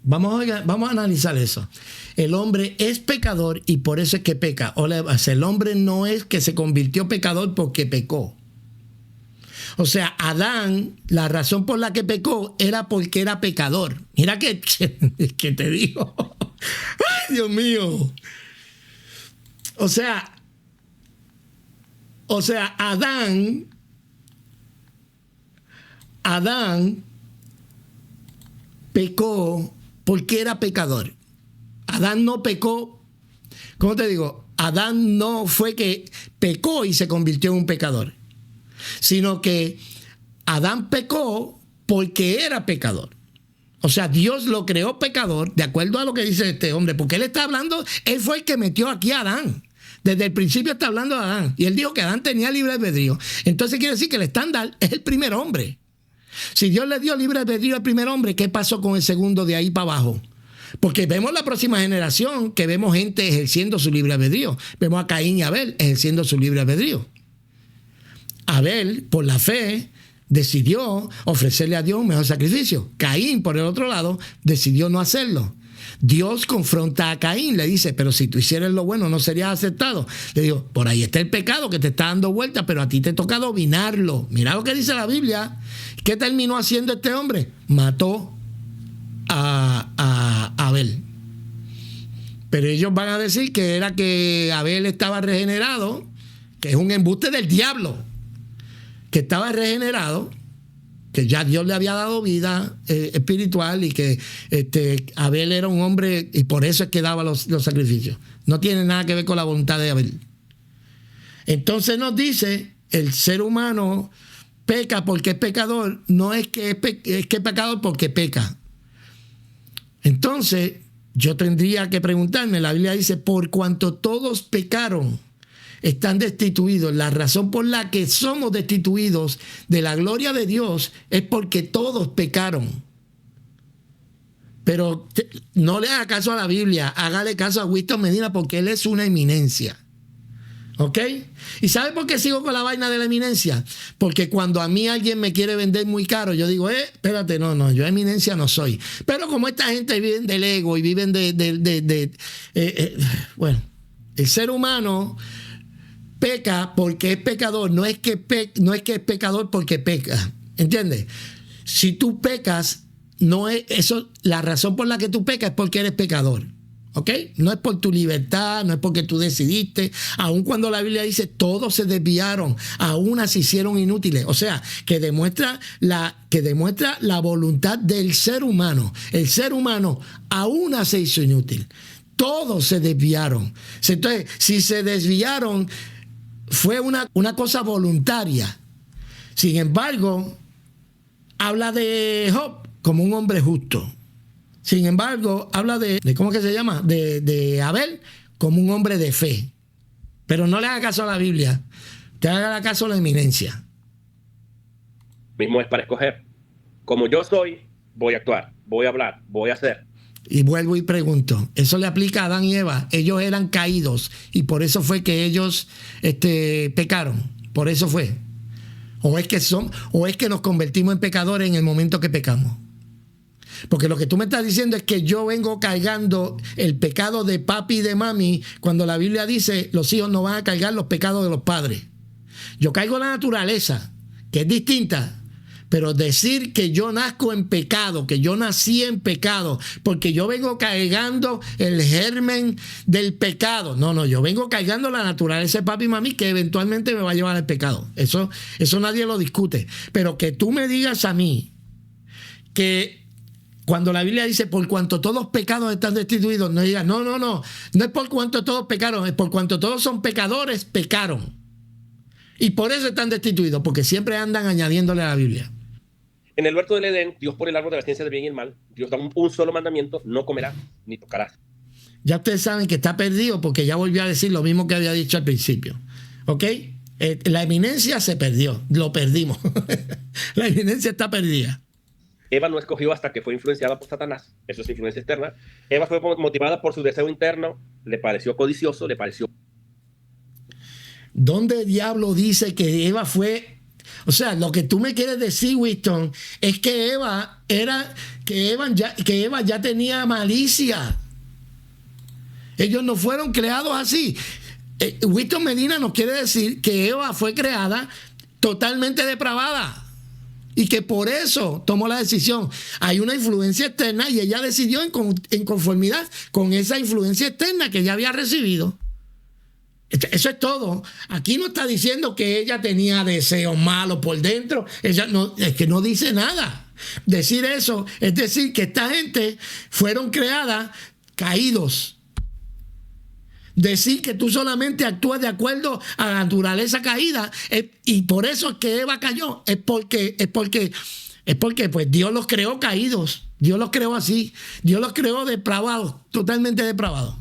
vamos a analizar eso. El hombre es pecador y por eso es que peca. O sea, el hombre no es que se convirtió pecador porque pecó. O sea, Adán, la razón por la que pecó era porque era pecador. Mira que te digo. ¡Ay, Dios mío! O sea, Adán pecó porque era pecador. Adán no pecó, ¿cómo te digo? Adán no fue que pecó y se convirtió en un pecador, sino que Adán pecó porque era pecador. O sea, Dios lo creó pecador, de acuerdo a lo que dice este hombre, porque él está hablando, él fue el que metió aquí a Adán. Desde el principio está hablando de Adán. Y él dijo que Adán tenía libre albedrío. Entonces quiere decir que el estándar es el primer hombre. Si Dios le dio libre albedrío al primer hombre, ¿qué pasó con el segundo de ahí para abajo? Porque vemos la próxima generación que vemos gente ejerciendo su libre albedrío. Vemos a Caín y Abel ejerciendo su libre albedrío. Abel, por la fe, decidió ofrecerle a Dios un mejor sacrificio. Caín, por el otro lado, decidió no hacerlo. Dios confronta a Caín, le dice, pero si tú hicieras lo bueno, ¿no serías aceptado? Le digo, por ahí está el pecado que te está dando vuelta, pero a ti te toca dominarlo. Mira lo que dice la Biblia. ¿Qué terminó haciendo este hombre? Mató a Abel. Pero ellos van a decir que era que Abel estaba regenerado, que es un embuste del diablo, que estaba regenerado, que ya Dios le había dado vida espiritual y que Abel era un hombre y por eso es que daba los sacrificios. No tiene nada que ver con la voluntad de Abel. Entonces nos dice, el ser humano peca porque es pecador, no es que es que es pecador porque peca. Entonces, yo tendría que preguntarme, la Biblia dice, por cuanto todos pecaron, están destituidos. La razón por la que somos destituidos de la gloria de Dios es porque todos pecaron. Pero no le haga caso a la Biblia, hágale caso a Winston Medina porque él es una eminencia. ¿Ok? ¿Y sabe por qué sigo con la vaina de la eminencia? Porque cuando a mí alguien me quiere vender muy caro, yo digo, espérate, no, yo eminencia no soy. Pero como esta gente vive del ego y viven bueno, el ser humano peca porque es pecador, no es que es pecador porque peca. ¿Entiendes? Si tú pecas, no es eso, la razón por la que tú pecas es porque eres pecador. ¿Ok? No es por tu libertad, no es porque tú decidiste, aun cuando la Biblia dice todos se desviaron, aún se hicieron inútiles. O sea, que demuestra la voluntad del ser humano. El ser humano aún se hizo inútil. Todos se desviaron. Entonces, si se desviaron, fue una cosa voluntaria. Sin embargo, habla de Job como un hombre justo. Sin embargo, habla de ¿cómo que se llama? De Abel como un hombre de fe. Pero no le haga caso a la Biblia. Te haga caso a la eminencia. Mismo es para escoger. Como yo soy, voy a actuar, voy a hablar, voy a hacer. Y vuelvo y pregunto, ¿eso le aplica a Adán y Eva? Ellos eran caídos y por eso fue que ellos pecaron. Por eso fue. O es que nos convertimos en pecadores en el momento que pecamos. Porque lo que tú me estás diciendo es que yo vengo cargando el pecado de papi y de mami cuando la Biblia dice los hijos no van a cargar los pecados de los padres. Yo cargo la naturaleza, que es distinta, pero decir que yo nazco en pecado, que yo nací en pecado, porque yo vengo cargando el germen del pecado. No, yo vengo cargando la naturaleza de papi y mami que eventualmente me va a llevar al pecado. Eso nadie lo discute. Pero que tú me digas a mí que cuando la Biblia dice por cuanto todos pecados están destituidos, no digas, no es por cuanto todos pecaron, es por cuanto todos son pecadores, pecaron. Y por eso están destituidos, porque siempre andan añadiéndole a la Biblia. En el huerto del Edén, Dios pone el árbol de la ciencia del bien y el mal. Dios da un solo mandamiento, no comerás ni tocarás. Ya ustedes saben que está perdido porque ya volvió a decir lo mismo que había dicho al principio. ¿Ok? La eminencia se perdió, lo perdimos. La eminencia está perdida. Eva no escogió hasta que fue influenciada por Satanás. Eso es influencia externa. Eva fue motivada por su deseo interno, le pareció codicioso, le pareció... ¿Dónde diablo dice que Eva fue? O sea, lo que tú me quieres decir, Winston, es que Eva ya tenía malicia. Ellos no fueron creados así. Winston Medina nos quiere decir que Eva fue creada totalmente depravada. Y que por eso tomó la decisión. Hay una influencia externa y ella decidió en conformidad con esa influencia externa que ella había recibido. Eso es todo. Aquí no está diciendo que ella tenía deseos malos por dentro. Ella no, es que no dice nada. Decir eso es decir que esta gente fueron creadas caídos. Decir que tú solamente actúas de acuerdo a la naturaleza caída y por eso es que Eva cayó, es porque pues Dios los creó caídos, Dios los creó así, Dios los creó depravados, totalmente depravados.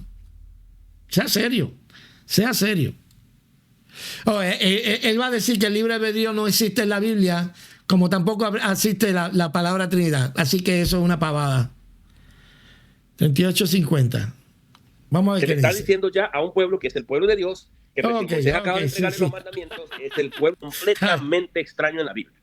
Sea serio. Él va a decir que el libre albedrío no existe en la Biblia, como tampoco existe la palabra Trinidad, así que eso es una pavada. 38:50. Vamos a ver se qué le está dice. diciendo ya a un pueblo que es el pueblo de Dios, que se acaba de entregar los mandamientos, es el pueblo completamente extraño en la Biblia.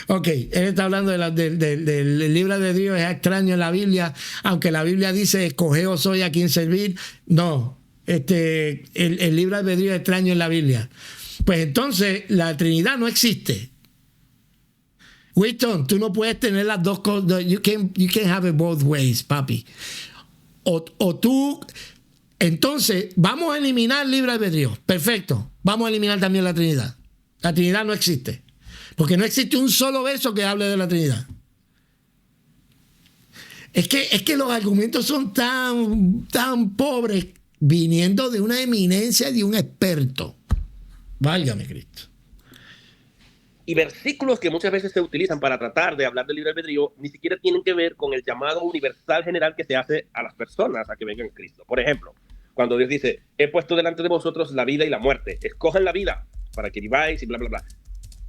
Ok, él está hablando del libre de Dios, es extraño en la Biblia, aunque la Biblia dice, escogeos hoy a quien servir. No, el libre albedrío es extraño en la Biblia. Pues entonces la Trinidad no existe. Winston, tú no puedes tener las dos cosas. You can't have it both ways, papi. O tú, entonces, vamos a eliminar el libre albedrío. Perfecto. Vamos a eliminar también la Trinidad. La Trinidad no existe. Porque no existe un solo verso que hable de la Trinidad. Es que los argumentos son tan pobres viniendo de una eminencia y de un experto. Válgame Cristo. Y versículos que muchas veces se utilizan para tratar de hablar del libre albedrío ni siquiera tienen que ver con el llamado universal general que se hace a las personas a que vengan a Cristo. Por ejemplo, cuando Dios dice, he puesto delante de vosotros la vida y la muerte, escojan la vida para que viváis y bla, bla, bla.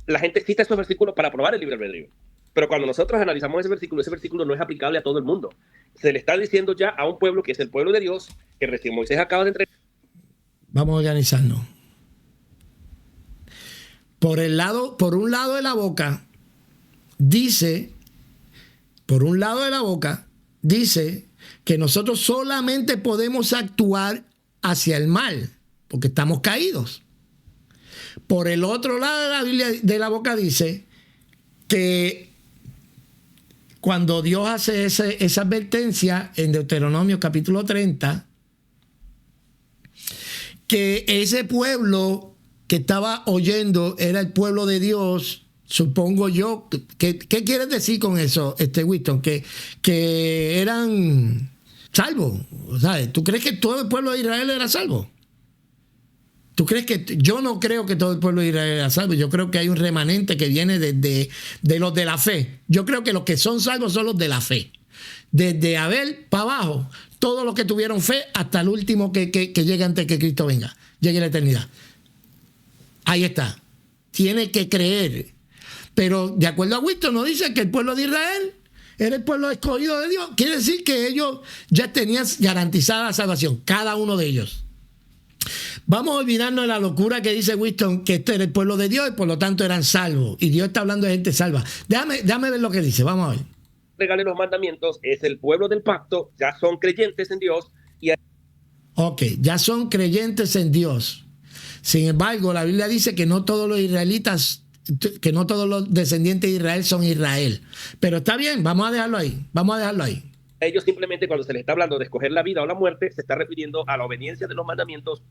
La gente cita esos versículos para probar el libre albedrío. Pero cuando nosotros analizamos ese versículo no es aplicable a todo el mundo. Se le está diciendo ya a un pueblo que es el pueblo de Dios, que recién Moisés acaba de entregar. Vamos a organizarnos. Por un lado de la boca, dice que nosotros solamente podemos actuar hacia el mal, porque estamos caídos. Por el otro lado de la Biblia, de la boca, dice que cuando Dios hace esa advertencia en Deuteronomio capítulo 30, que ese pueblo que estaba oyendo era el pueblo de Dios, supongo yo. ¿Qué quieres decir con eso, Winston? Que eran salvos, ¿sabes? ¿Tú crees que todo el pueblo de Israel era salvo? ¿Tú crees que? Yo no creo que todo el pueblo de Israel era salvo. Yo creo que hay un remanente que viene de los de la fe. Yo creo que los que son salvos son los de la fe. Desde Abel para abajo, todos los que tuvieron fe hasta el último que llegue antes que Cristo venga, llegue a la eternidad. Ahí está. Tiene que creer. Pero de acuerdo a Winston, no dice que el pueblo de Israel era el pueblo escogido de Dios. Quiere decir que ellos ya tenían garantizada la salvación, cada uno de ellos. Vamos a olvidarnos de la locura que dice Winston, que este era el pueblo de Dios y por lo tanto eran salvos. Y Dios está hablando de gente salva. Déjame ver lo que dice. Vamos a ver. Regale los mandamientos, es el pueblo del pacto, ya son creyentes en Dios. Ok, ya son creyentes en Dios. Sin embargo, la Biblia dice que no todos los israelitas, que no todos los descendientes de Israel son Israel. Pero está bien, vamos a dejarlo ahí. Ellos simplemente, cuando se les está hablando de escoger la vida o la muerte, se está refiriendo a la obediencia de los mandamientos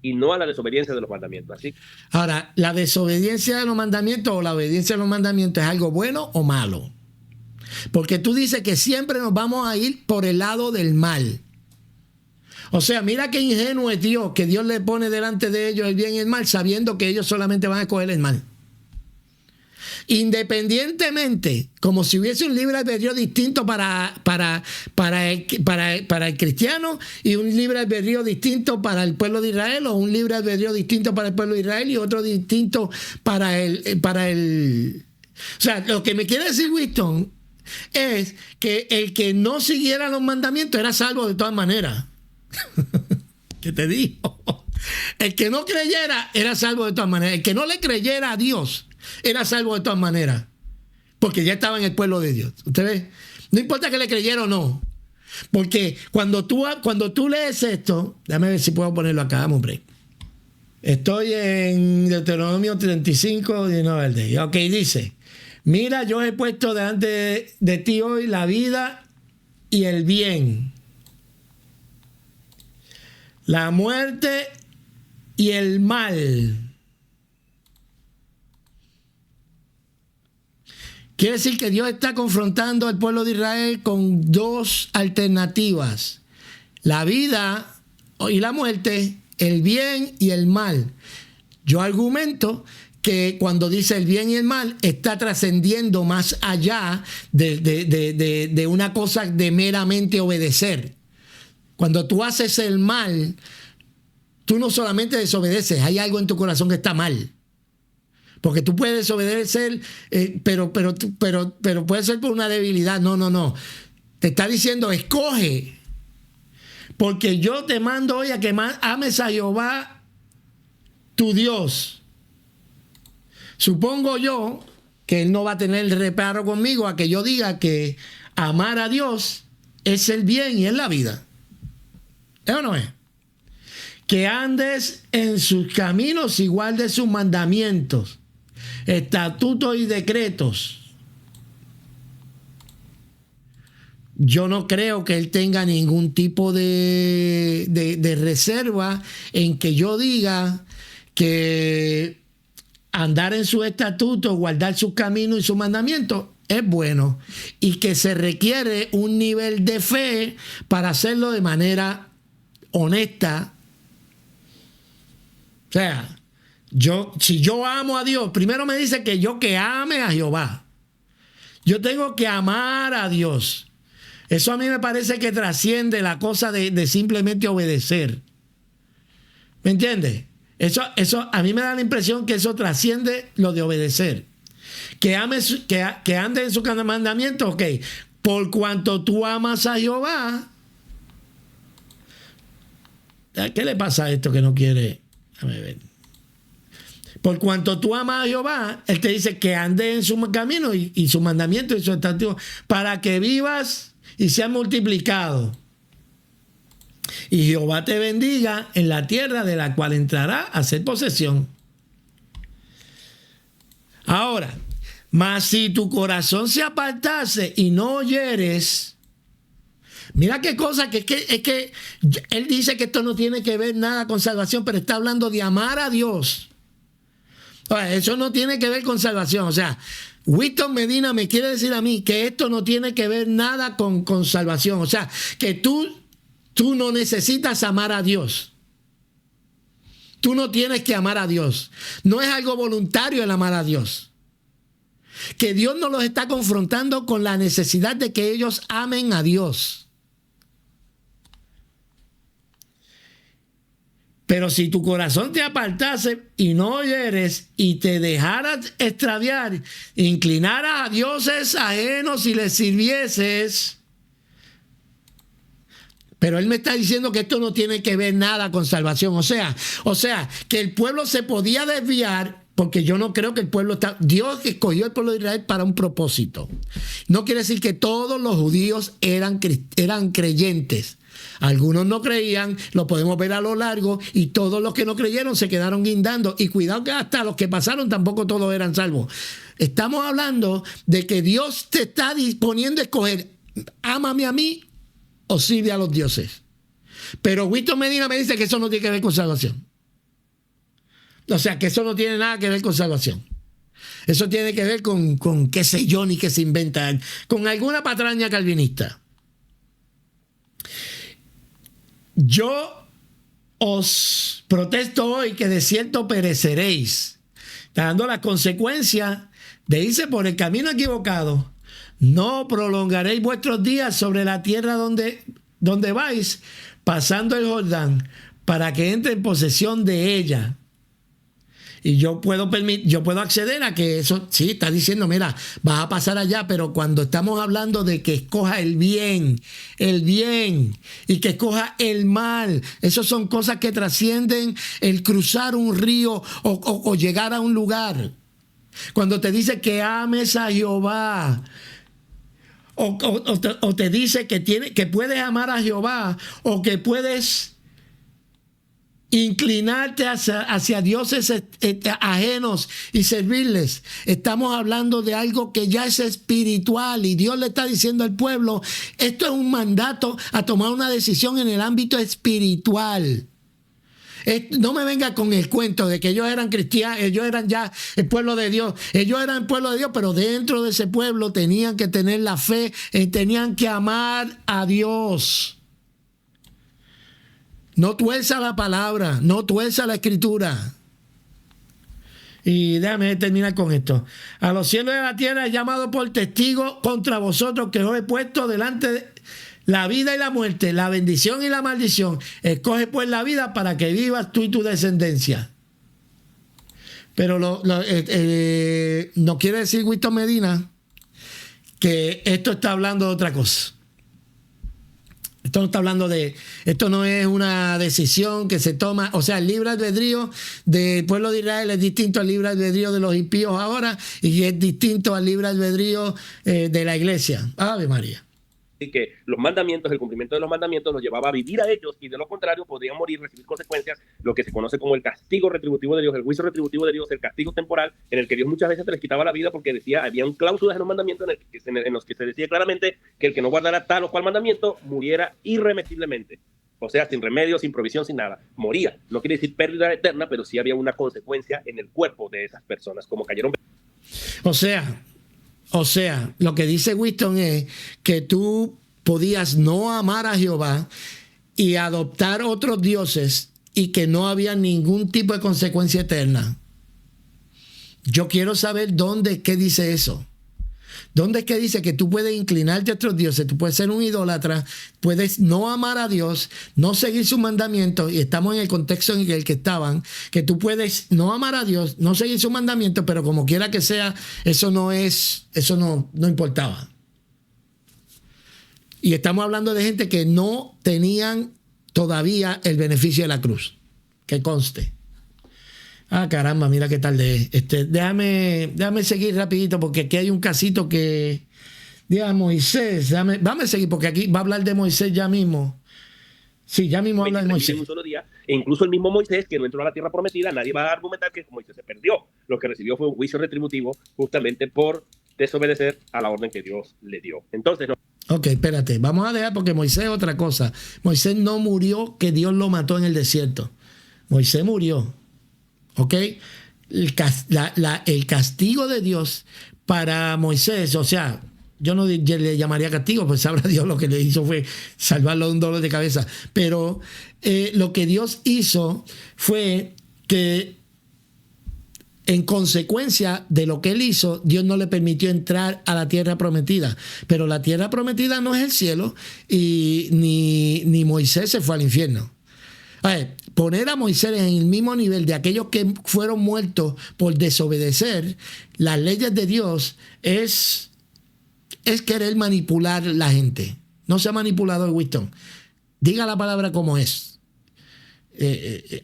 y no a la desobediencia de los mandamientos. ¿Así? Ahora, ¿la desobediencia de los mandamientos o la obediencia de los mandamientos es algo bueno o malo? Porque tú dices que siempre nos vamos a ir por el lado del mal. O sea, mira qué ingenuo es Dios, que Dios le pone delante de ellos el bien y el mal, sabiendo que ellos solamente van a escoger el mal. Independientemente, como si hubiese un libre albedrío distinto para el cristiano y un libre albedrío distinto para el pueblo de Israel, o un libre albedrío distinto para el pueblo de Israel y otro distinto para el... O sea, lo que me quiere decir Winston es que el que no siguiera los mandamientos era salvo de todas maneras. ¿Qué te digo? El que no creyera era salvo de todas maneras. El que no le creyera a Dios era salvo de todas maneras, porque ya estaba en el pueblo de Dios. ¿Usted ve? No importa que le creyera o no, porque cuando tú lees esto, déjame ver si puedo ponerlo acá, dame un break. Estoy en Deuteronomio 35, 19. Ok, dice: mira, yo he puesto delante de ti hoy la vida y el bien, la muerte y el mal. Quiere decir que Dios está confrontando al pueblo de Israel con dos alternativas: la vida y la muerte, el bien y el mal. Yo argumento que cuando dice el bien y el mal, está trascendiendo más allá de una cosa de meramente obedecer. Cuando tú haces el mal, tú no solamente desobedeces, hay algo en tu corazón que está mal. Porque tú puedes desobedecer, pero puede ser por una debilidad. No. Te está diciendo, escoge. Porque yo te mando hoy a que ames a Jehová, tu Dios. Supongo yo que Él no va a tener reparo conmigo a que yo diga que amar a Dios es el bien y es la vida. ¿Eso no es? Que andes en sus caminos y guardes sus mandamientos, estatutos y decretos. Yo no creo que Él tenga ningún tipo de reserva en que yo diga que andar en sus estatutos, guardar sus caminos y sus mandamientos es bueno, y que se requiere un nivel de fe para hacerlo de manera honesta. O sea, Si yo amo a Dios, primero me dice que yo que ame a Jehová. Yo tengo que amar a Dios. Eso a mí me parece que trasciende la cosa de simplemente obedecer. ¿Me entiendes? Eso a mí me da la impresión que eso trasciende lo de obedecer. Que ande en su mandamiento, ok. Por cuanto tú amas a Jehová. ¿Qué le pasa a esto que no quiere? Déjame ver. Por cuanto tú amas a Jehová, Él te dice que ande en su camino y su mandamiento y su estatuto para que vivas y seas multiplicado. Y Jehová te bendiga en la tierra de la cual entrará a hacer posesión. Ahora, mas si tu corazón se apartase y no oyeres, mira qué cosa, es que él dice que esto no tiene que ver nada con salvación, pero está hablando de amar a Dios. O sea, eso no tiene que ver con salvación. O sea, Winston Medina me quiere decir a mí que esto no tiene que ver nada con salvación. O sea, que tú no necesitas amar a Dios. Tú no tienes que amar a Dios. No es algo voluntario el amar a Dios. Que Dios no los está confrontando con la necesidad de que ellos amen a Dios. Pero si tu corazón te apartase y no oyeres y te dejaras extraviar, inclinaras a dioses ajenos y les sirvieses. Pero él me está diciendo que esto no tiene que ver nada con salvación. O sea, que el pueblo se podía desviar, porque yo no creo que el pueblo está... Dios escogió el pueblo de Israel para un propósito. No quiere decir que todos los judíos eran creyentes. Algunos no creían, lo podemos ver a lo largo, y todos los que no creyeron se quedaron guindando. Y cuidado que hasta los que pasaron tampoco todos eran salvos. Estamos hablando de que Dios te está disponiendo a escoger, ámame a mí o sirve a los dioses. Pero Winston Medina me dice que eso no tiene que ver con salvación. O sea, que eso no tiene nada que ver con salvación. Eso tiene que ver con qué sé yo, ni qué se inventa, con alguna patraña calvinista. Yo os protesto hoy que de cierto pereceréis, dando la consecuencia de irse por el camino equivocado. No prolongaréis vuestros días sobre la tierra donde vais, pasando el Jordán, para que entre en posesión de ella. Y yo puedo acceder a que eso, sí, está diciendo, mira, vas a pasar allá, pero cuando estamos hablando de que escoja el bien, y que escoja el mal, eso son cosas que trascienden el cruzar un río o llegar a un lugar. Cuando te dice que ames a Jehová, o te dice que puedes amar a Jehová, o que puedes inclinarte hacia dioses ajenos y servirles. Estamos hablando de algo que ya es espiritual, y Dios le está diciendo al pueblo, esto es un mandato a tomar una decisión en el ámbito espiritual. No me venga con el cuento de que ellos eran cristianos, ellos eran ya el pueblo de Dios. Ellos eran el pueblo de Dios, pero dentro de ese pueblo tenían que tener la fe, tenían que amar a Dios. No tuerza la palabra, no tuerza la escritura. Y déjame terminar con esto. A los cielos de la tierra he llamado por testigo contra vosotros, que os he puesto delante de la vida y la muerte, la bendición y la maldición. Escoge pues la vida para que vivas tú y tu descendencia. Pero no quiere decir Winston Medina que esto está hablando de otra cosa. Esto no está hablando esto no es una decisión que se toma, o sea, el libre albedrío del pueblo de Israel es distinto al libre albedrío de los impíos ahora, y es distinto al libre albedrío de la iglesia. Ave María. Así que los mandamientos, el cumplimiento de los mandamientos los llevaba a vivir a ellos, y de lo contrario podrían morir, recibir consecuencias, lo que se conoce como el castigo retributivo de Dios, el juicio retributivo de Dios, el castigo temporal, en el que Dios muchas veces se les quitaba la vida porque había un cláusulas en los mandamientos en los que se decía claramente que el que no guardara tal o cual mandamiento muriera irremisiblemente. O sea, sin remedio, sin provisión, sin nada. Moría. No quiere decir pérdida eterna, pero sí había una consecuencia en el cuerpo de esas personas, como cayeron. O sea, lo que dice Winston es que tú podías no amar a Jehová y adoptar otros dioses, y que no había ningún tipo de consecuencia eterna. Yo quiero saber dónde, qué dice eso. ¿Dónde es que dice que tú puedes inclinarte a otros dioses? Tú puedes ser un idólatra, puedes no amar a Dios, no seguir sus mandamientos, y estamos en el contexto en el que estaban, que tú puedes no amar a Dios, no seguir sus mandamientos, pero como quiera que sea, eso no importaba. Y estamos hablando de gente que no tenían todavía el beneficio de la cruz, que conste. Ah, caramba, mira qué tarde es. Déjame seguir rapidito porque aquí hay un casito que... Diga Moisés, vamos a seguir porque aquí va a hablar de Moisés ya mismo. Sí, ya mismo habla de Moisés. Un solo día, e incluso el mismo Moisés que no entró a la tierra prometida, nadie va a argumentar que Moisés se perdió. Lo que recibió fue un juicio retributivo justamente por desobedecer a la orden que Dios le dio. Entonces, no. Ok, espérate, vamos a dejar porque Moisés es otra cosa. Moisés no murió que Dios lo mató en el desierto. Moisés murió. ¿Ok? El castigo de Dios para Moisés, o sea, yo no le llamaría castigo, pues sabrá Dios lo que le hizo fue salvarlo de un dolor de cabeza. Pero lo que Dios hizo fue que en consecuencia de lo que él hizo, Dios no le permitió entrar a la tierra prometida. Pero la tierra prometida no es el cielo y ni Moisés se fue al infierno. A ver, poner a Moisés en el mismo nivel de aquellos que fueron muertos por desobedecer las leyes de Dios es querer manipular la gente. No sea manipulador, Winston. Diga la palabra como es.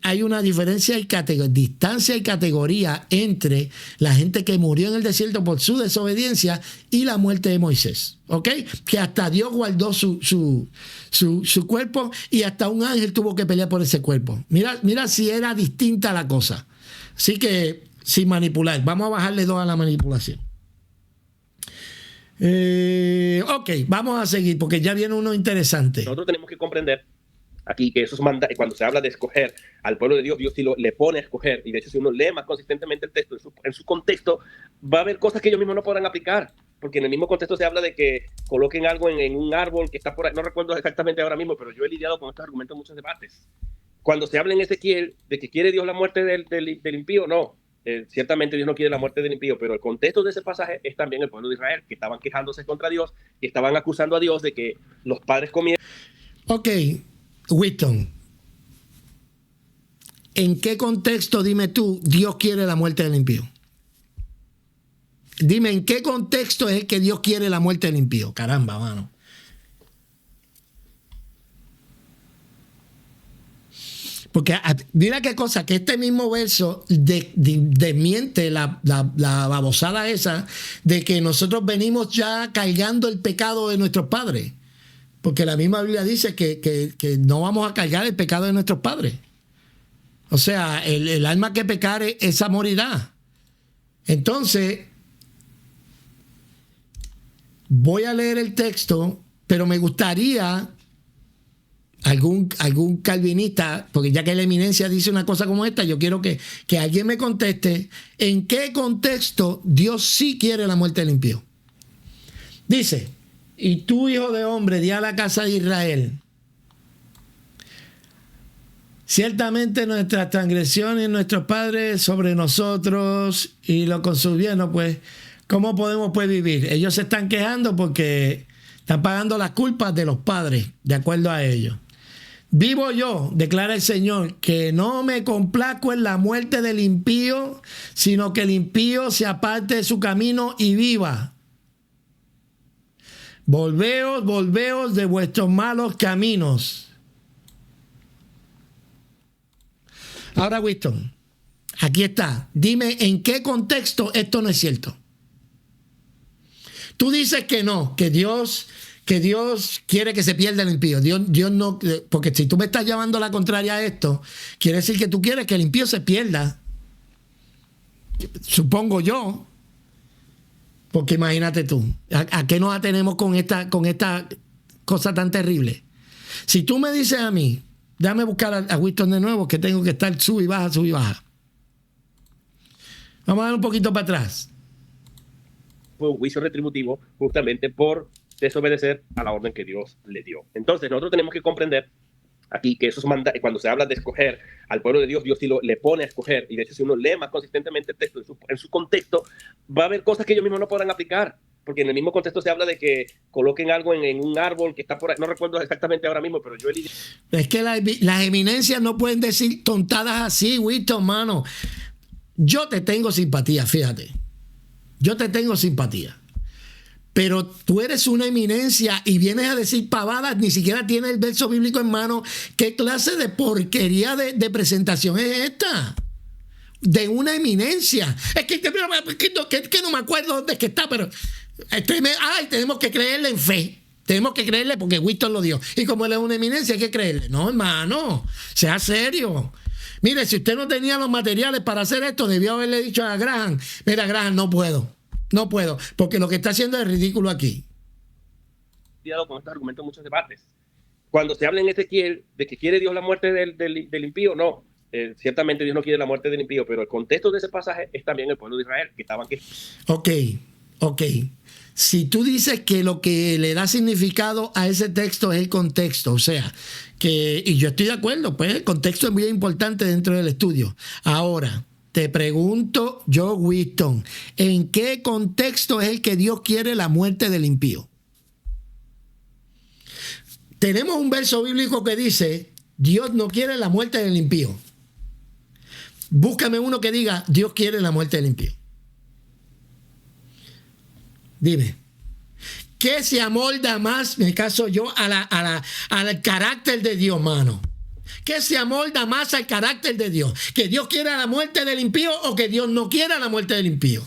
Hay una diferencia y distancia y categoría entre la gente que murió en el desierto por su desobediencia y la muerte de Moisés, ¿ok? Que hasta Dios guardó su cuerpo y hasta un ángel tuvo que pelear por ese cuerpo. Mira si era distinta la cosa. Así que sin manipular, vamos a bajarle 2 a la manipulación. Ok, vamos a seguir porque ya viene uno interesante. Nosotros tenemos que comprender aquí que eso es cuando se habla de escoger al pueblo de Dios, Dios sí le pone a escoger, y de hecho si uno lee más consistentemente el texto en su contexto, va a haber cosas que ellos mismos no podrán aplicar, porque en el mismo contexto se habla de que coloquen algo en un árbol que está por ahí, no recuerdo exactamente ahora mismo, pero yo he lidiado con estos argumentos en muchos debates. Cuando se habla en Ezequiel de que quiere Dios la muerte del impío, no, ciertamente Dios no quiere la muerte del impío, pero el contexto de ese pasaje es también el pueblo de Israel, que estaban quejándose contra Dios y estaban acusando a Dios de que los padres comieron. Ok, Winston, ¿en qué contexto, dime tú, Dios quiere la muerte del impío? Dime, ¿en qué contexto es el que Dios quiere la muerte del impío? Caramba, mano. Porque mira qué cosa, que este mismo verso desmiente la babosada esa de que nosotros venimos ya cargando el pecado de nuestros padres. Porque la misma Biblia dice que no vamos a cargar el pecado de nuestros padres. O sea, el alma que pecare, esa morirá. Entonces, voy a leer el texto, pero me gustaría algún calvinista, porque ya que la eminencia dice una cosa como esta, yo quiero que alguien me conteste en qué contexto Dios sí quiere la muerte del impío. Dice: y tú, hijo de hombre, di a la casa de Israel: ciertamente nuestras transgresiones, nuestros padres sobre nosotros y lo consubieron, pues, ¿cómo podemos pues vivir? Ellos se están quejando porque están pagando las culpas de los padres, de acuerdo a ellos. Vivo yo, declara el Señor, que no me complazco en la muerte del impío, sino que el impío se aparte de su camino y viva. Volveos de vuestros malos caminos. Ahora, Winston, aquí está. Dime en qué contexto esto no es cierto. Tú dices que no, que Dios quiere que se pierda el impío. Dios no, porque si tú me estás llevando la contraria a esto, quiere decir que tú quieres que el impío se pierda. Supongo yo. Porque imagínate tú, ¿a qué nos atenemos con esta cosa tan terrible? Si tú me dices a mí, déjame buscar a Winston de nuevo, que tengo que estar sub y baja, sub y baja. Vamos a dar un poquito para atrás. Fue un juicio retributivo justamente por desobedecer a la orden que Dios le dio. Entonces nosotros tenemos que comprender aquí, que esos cuando se habla de escoger al pueblo de Dios, Dios sí le pone a escoger. Y de hecho, si uno lee más consistentemente el texto en su contexto, va a haber cosas que ellos mismos no podrán aplicar. Porque en el mismo contexto se habla de que coloquen algo en un árbol que está por ahí. No recuerdo exactamente ahora mismo, pero yo he leído. Es que las eminencias no pueden decir tontadas así, Winston, mano. Yo te tengo simpatía, fíjate. Yo te tengo simpatía. Pero tú eres una eminencia y vienes a decir pavadas, ni siquiera tienes el verso bíblico en mano. ¿Qué clase de porquería de presentación es esta? De una eminencia. Es que no me acuerdo dónde es que está, pero tenemos que creerle en fe. Tenemos que creerle porque Winston lo dio. Y como él es una eminencia, hay que creerle. No, hermano, sea serio. Mire, si usted no tenía los materiales para hacer esto, debió haberle dicho a Graham, mira, Graham, no puedo, porque lo que está haciendo es ridículo aquí. Con estos argumentos en muchos debates. Cuando se habla en Ezequiel de que quiere Dios la muerte del impío, no. Ciertamente Dios no quiere la muerte del impío, pero el contexto de ese pasaje es también el pueblo de Israel, que estaban aquí. Ok. Si tú dices que lo que le da significado a ese texto es el contexto, o sea, y yo estoy de acuerdo, pues el contexto es muy importante dentro del estudio. Ahora, te pregunto yo, Winston, ¿en qué contexto es el que Dios quiere la muerte del impío? Tenemos un verso bíblico que dice, Dios no quiere la muerte del impío. Búscame uno que diga, Dios quiere la muerte del impío. Dime, ¿qué se amolda más, en el caso yo, al carácter de Dios, mano? ¿Qué se amolda más al carácter de Dios? ¿Que Dios quiera la muerte del impío o que Dios no quiera la muerte del impío?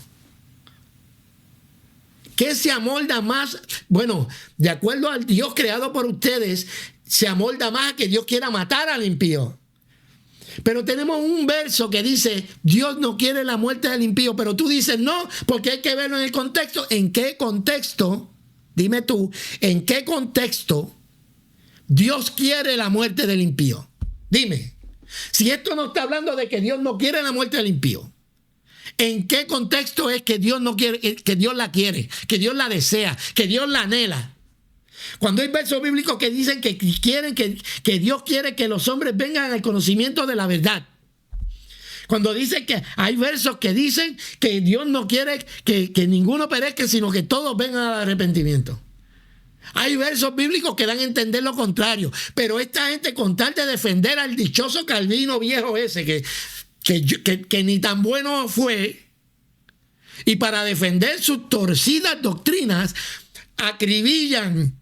¿Qué se amolda más? Bueno, de acuerdo al Dios creado por ustedes, se amolda más a que Dios quiera matar al impío. Pero tenemos un verso que dice, Dios no quiere la muerte del impío, pero tú dices no, porque hay que verlo en el contexto. ¿En qué contexto? Dime tú, ¿en qué contexto Dios quiere la muerte del impío? Dime, si esto no está hablando de que Dios no quiere la muerte del impío, ¿en qué contexto es que Dios no quiere, que Dios la quiere, que Dios la desea, que Dios la anhela? Cuando hay versos bíblicos que dicen que quieren que Dios quiere que los hombres vengan al conocimiento de la verdad. Cuando dice que hay versos que dicen que Dios no quiere que ninguno perezca, sino que todos vengan al arrepentimiento. Hay versos bíblicos que dan a entender lo contrario. Pero esta gente, con tal de defender al dichoso Calvino viejo ese, que ni tan bueno fue, y para defender sus torcidas doctrinas, acribillan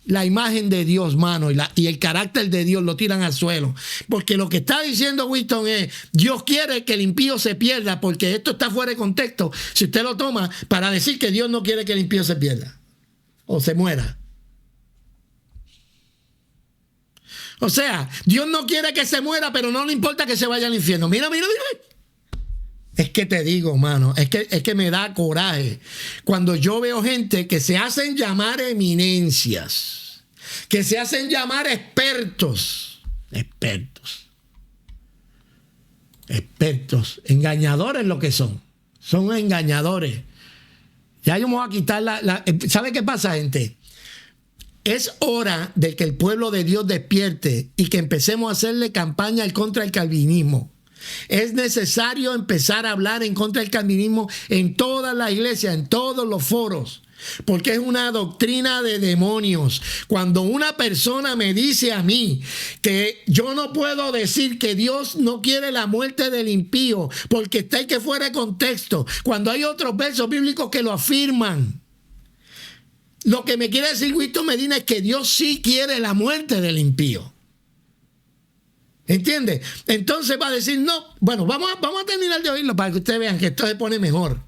la imagen de Dios, mano, y el carácter de Dios lo tiran al suelo. Porque lo que está diciendo Winston es, Dios quiere que el impío se pierda, porque esto está fuera de contexto. Si usted lo toma para decir que Dios no quiere que el impío se pierda o se muera. O sea, Dios no quiere que se muera, pero no le importa que se vaya al infierno. Mira. Es que te digo, mano, es que me da coraje cuando yo veo gente que se hacen llamar eminencias, que se hacen llamar expertos, engañadores lo que son engañadores. Ya yo me voy a quitar ¿sabe qué pasa, gente? Es hora de que el pueblo de Dios despierte y que empecemos a hacerle campaña contra el calvinismo. Es necesario empezar a hablar en contra del calvinismo en todas las iglesias, en todos los foros, porque es una doctrina de demonios. Cuando una persona me dice a mí que yo no puedo decir que Dios no quiere la muerte del impío porque está ahí que fuera de contexto, cuando hay otros versos bíblicos que lo afirman, lo que me quiere decir Winston Medina es que Dios sí quiere la muerte del impío. ¿Entiendes? Entonces va a decir, no, bueno, vamos a terminar de oírlo para que ustedes vean que esto se pone mejor.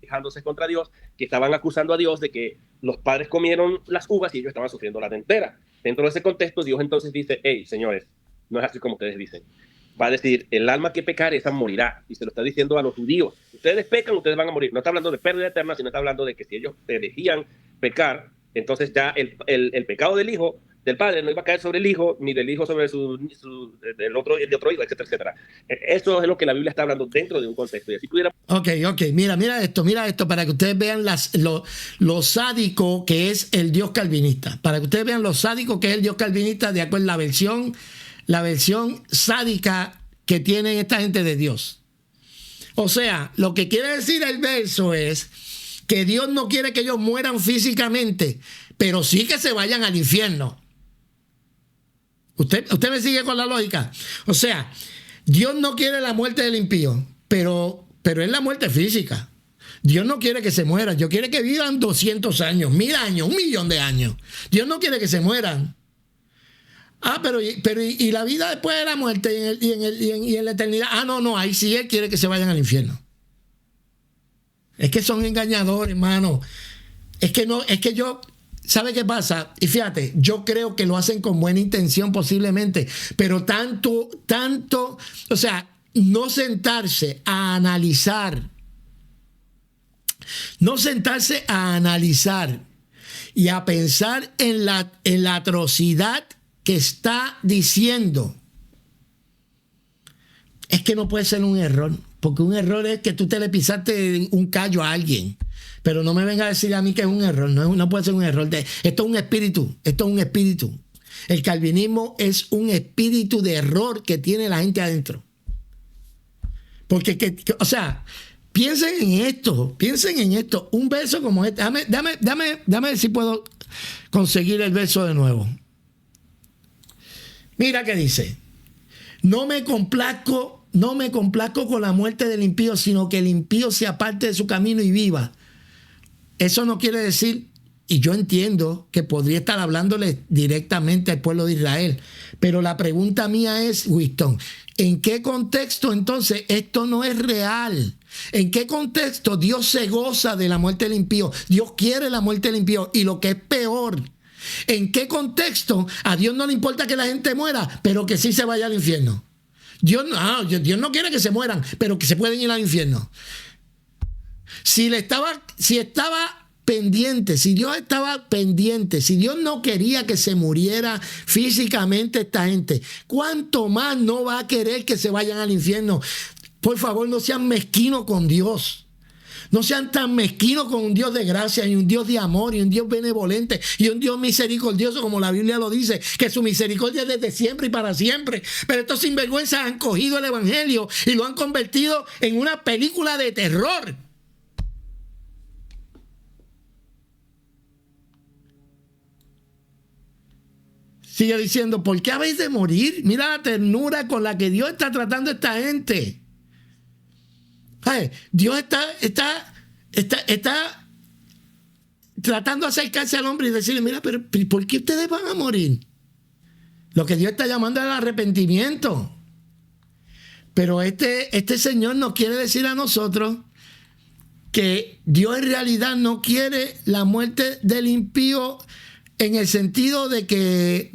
Fijándose contra Dios, que estaban acusando a Dios de que los padres comieron las uvas y ellos estaban sufriendo la dentera. Dentro de ese contexto, Dios entonces dice, hey, señores, no es así como ustedes dicen. Va a decir, el alma que pecare, esa morirá. Y se lo está diciendo a los judíos. Ustedes pecan, ustedes van a morir. No está hablando de pérdida eterna, sino está hablando de que si ellos elegían pecar, entonces ya el pecado del hijo del padre no iba a caer sobre el hijo, ni del hijo sobre el otro hijo, etcétera, etcétera. Eso es lo que la Biblia está hablando dentro de un contexto. Y así pudiera... Ok, mira esto, para que ustedes vean lo sádico que es el Dios calvinista. Para que ustedes vean lo sádico que es el Dios calvinista de acuerdo a la versión sádica que tiene esta gente de Dios. O sea, lo que quiere decir el verso es que Dios no quiere que ellos mueran físicamente, pero sí que se vayan al infierno. ¿Usted me sigue con la lógica? O sea, Dios no quiere la muerte del impío, pero es la muerte física. Dios no quiere que se mueran. Dios quiere que vivan 200 años, 1000 años, 1.000.000 de años. Dios no quiere que se mueran. Pero ¿y la vida después de la muerte y en la eternidad? No, ahí sí Él quiere que se vayan al infierno. Es que son engañadores, hermano. Es que yo... ¿Sabe qué pasa? Y fíjate, yo creo que lo hacen con buena intención posiblemente, pero tanto, o sea, no sentarse a analizar y a pensar en la atrocidad que está diciendo. Es que no puede ser un error, porque un error es que tú te le pisaste un callo a alguien. Pero no me venga a decir a mí que es un error, no puede ser un error. Esto es un espíritu, El calvinismo es un espíritu de error que tiene la gente adentro. Porque, o sea, piensen en esto, un verso como este. Dame ver si puedo conseguir el verso de nuevo. Mira qué dice: no me complazco con la muerte del impío, sino que el impío se aparte de su camino y viva. Eso no quiere decir, y yo entiendo que podría estar hablándole directamente al pueblo de Israel, pero la pregunta mía es, Winston, ¿en qué contexto entonces esto no es real? ¿En qué contexto Dios se goza de la muerte del impío? Dios quiere la muerte del impío, y lo que es peor, ¿en qué contexto a Dios no le importa que la gente muera, pero que sí se vaya al infierno? Dios no quiere que se mueran, pero que se pueden ir al infierno. Si Dios estaba pendiente, si Dios no quería que se muriera físicamente esta gente, ¿cuánto más no va a querer que se vayan al infierno? Por favor, no sean mezquinos con Dios. No sean tan mezquinos con un Dios de gracia y un Dios de amor y un Dios benevolente y un Dios misericordioso, como la Biblia lo dice, que su misericordia es desde siempre y para siempre. Pero estos sinvergüenzas han cogido el evangelio y lo han convertido en una película de terror. Sigue diciendo, ¿por qué habéis de morir? Mira la ternura con la que Dios está tratando a esta gente. Ay, Dios está tratando de acercarse al hombre y decirle, mira, pero ¿por qué ustedes van a morir? Lo que Dios está llamando es el arrepentimiento. Pero este Señor nos quiere decir a nosotros que Dios en realidad no quiere la muerte del impío, en el sentido de que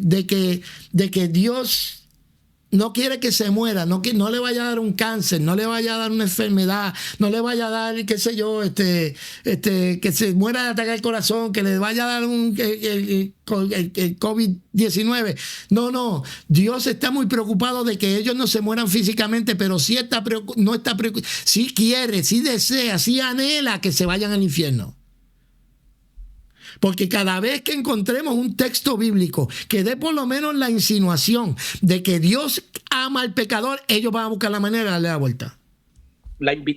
Dios no quiere que se muera, no le vaya a dar un cáncer, no le vaya a dar una enfermedad, no le vaya a dar, qué sé yo, que se muera de ataque al corazón, que le vaya a dar el COVID-19. No, Dios está muy preocupado de que ellos no se mueran físicamente, pero sí no está preocupado, sí quiere, sí desea, sí anhela que se vayan al infierno. Porque cada vez que encontremos un texto bíblico que dé por lo menos la insinuación de que Dios ama al pecador, ellos van a buscar la manera de darle la vuelta.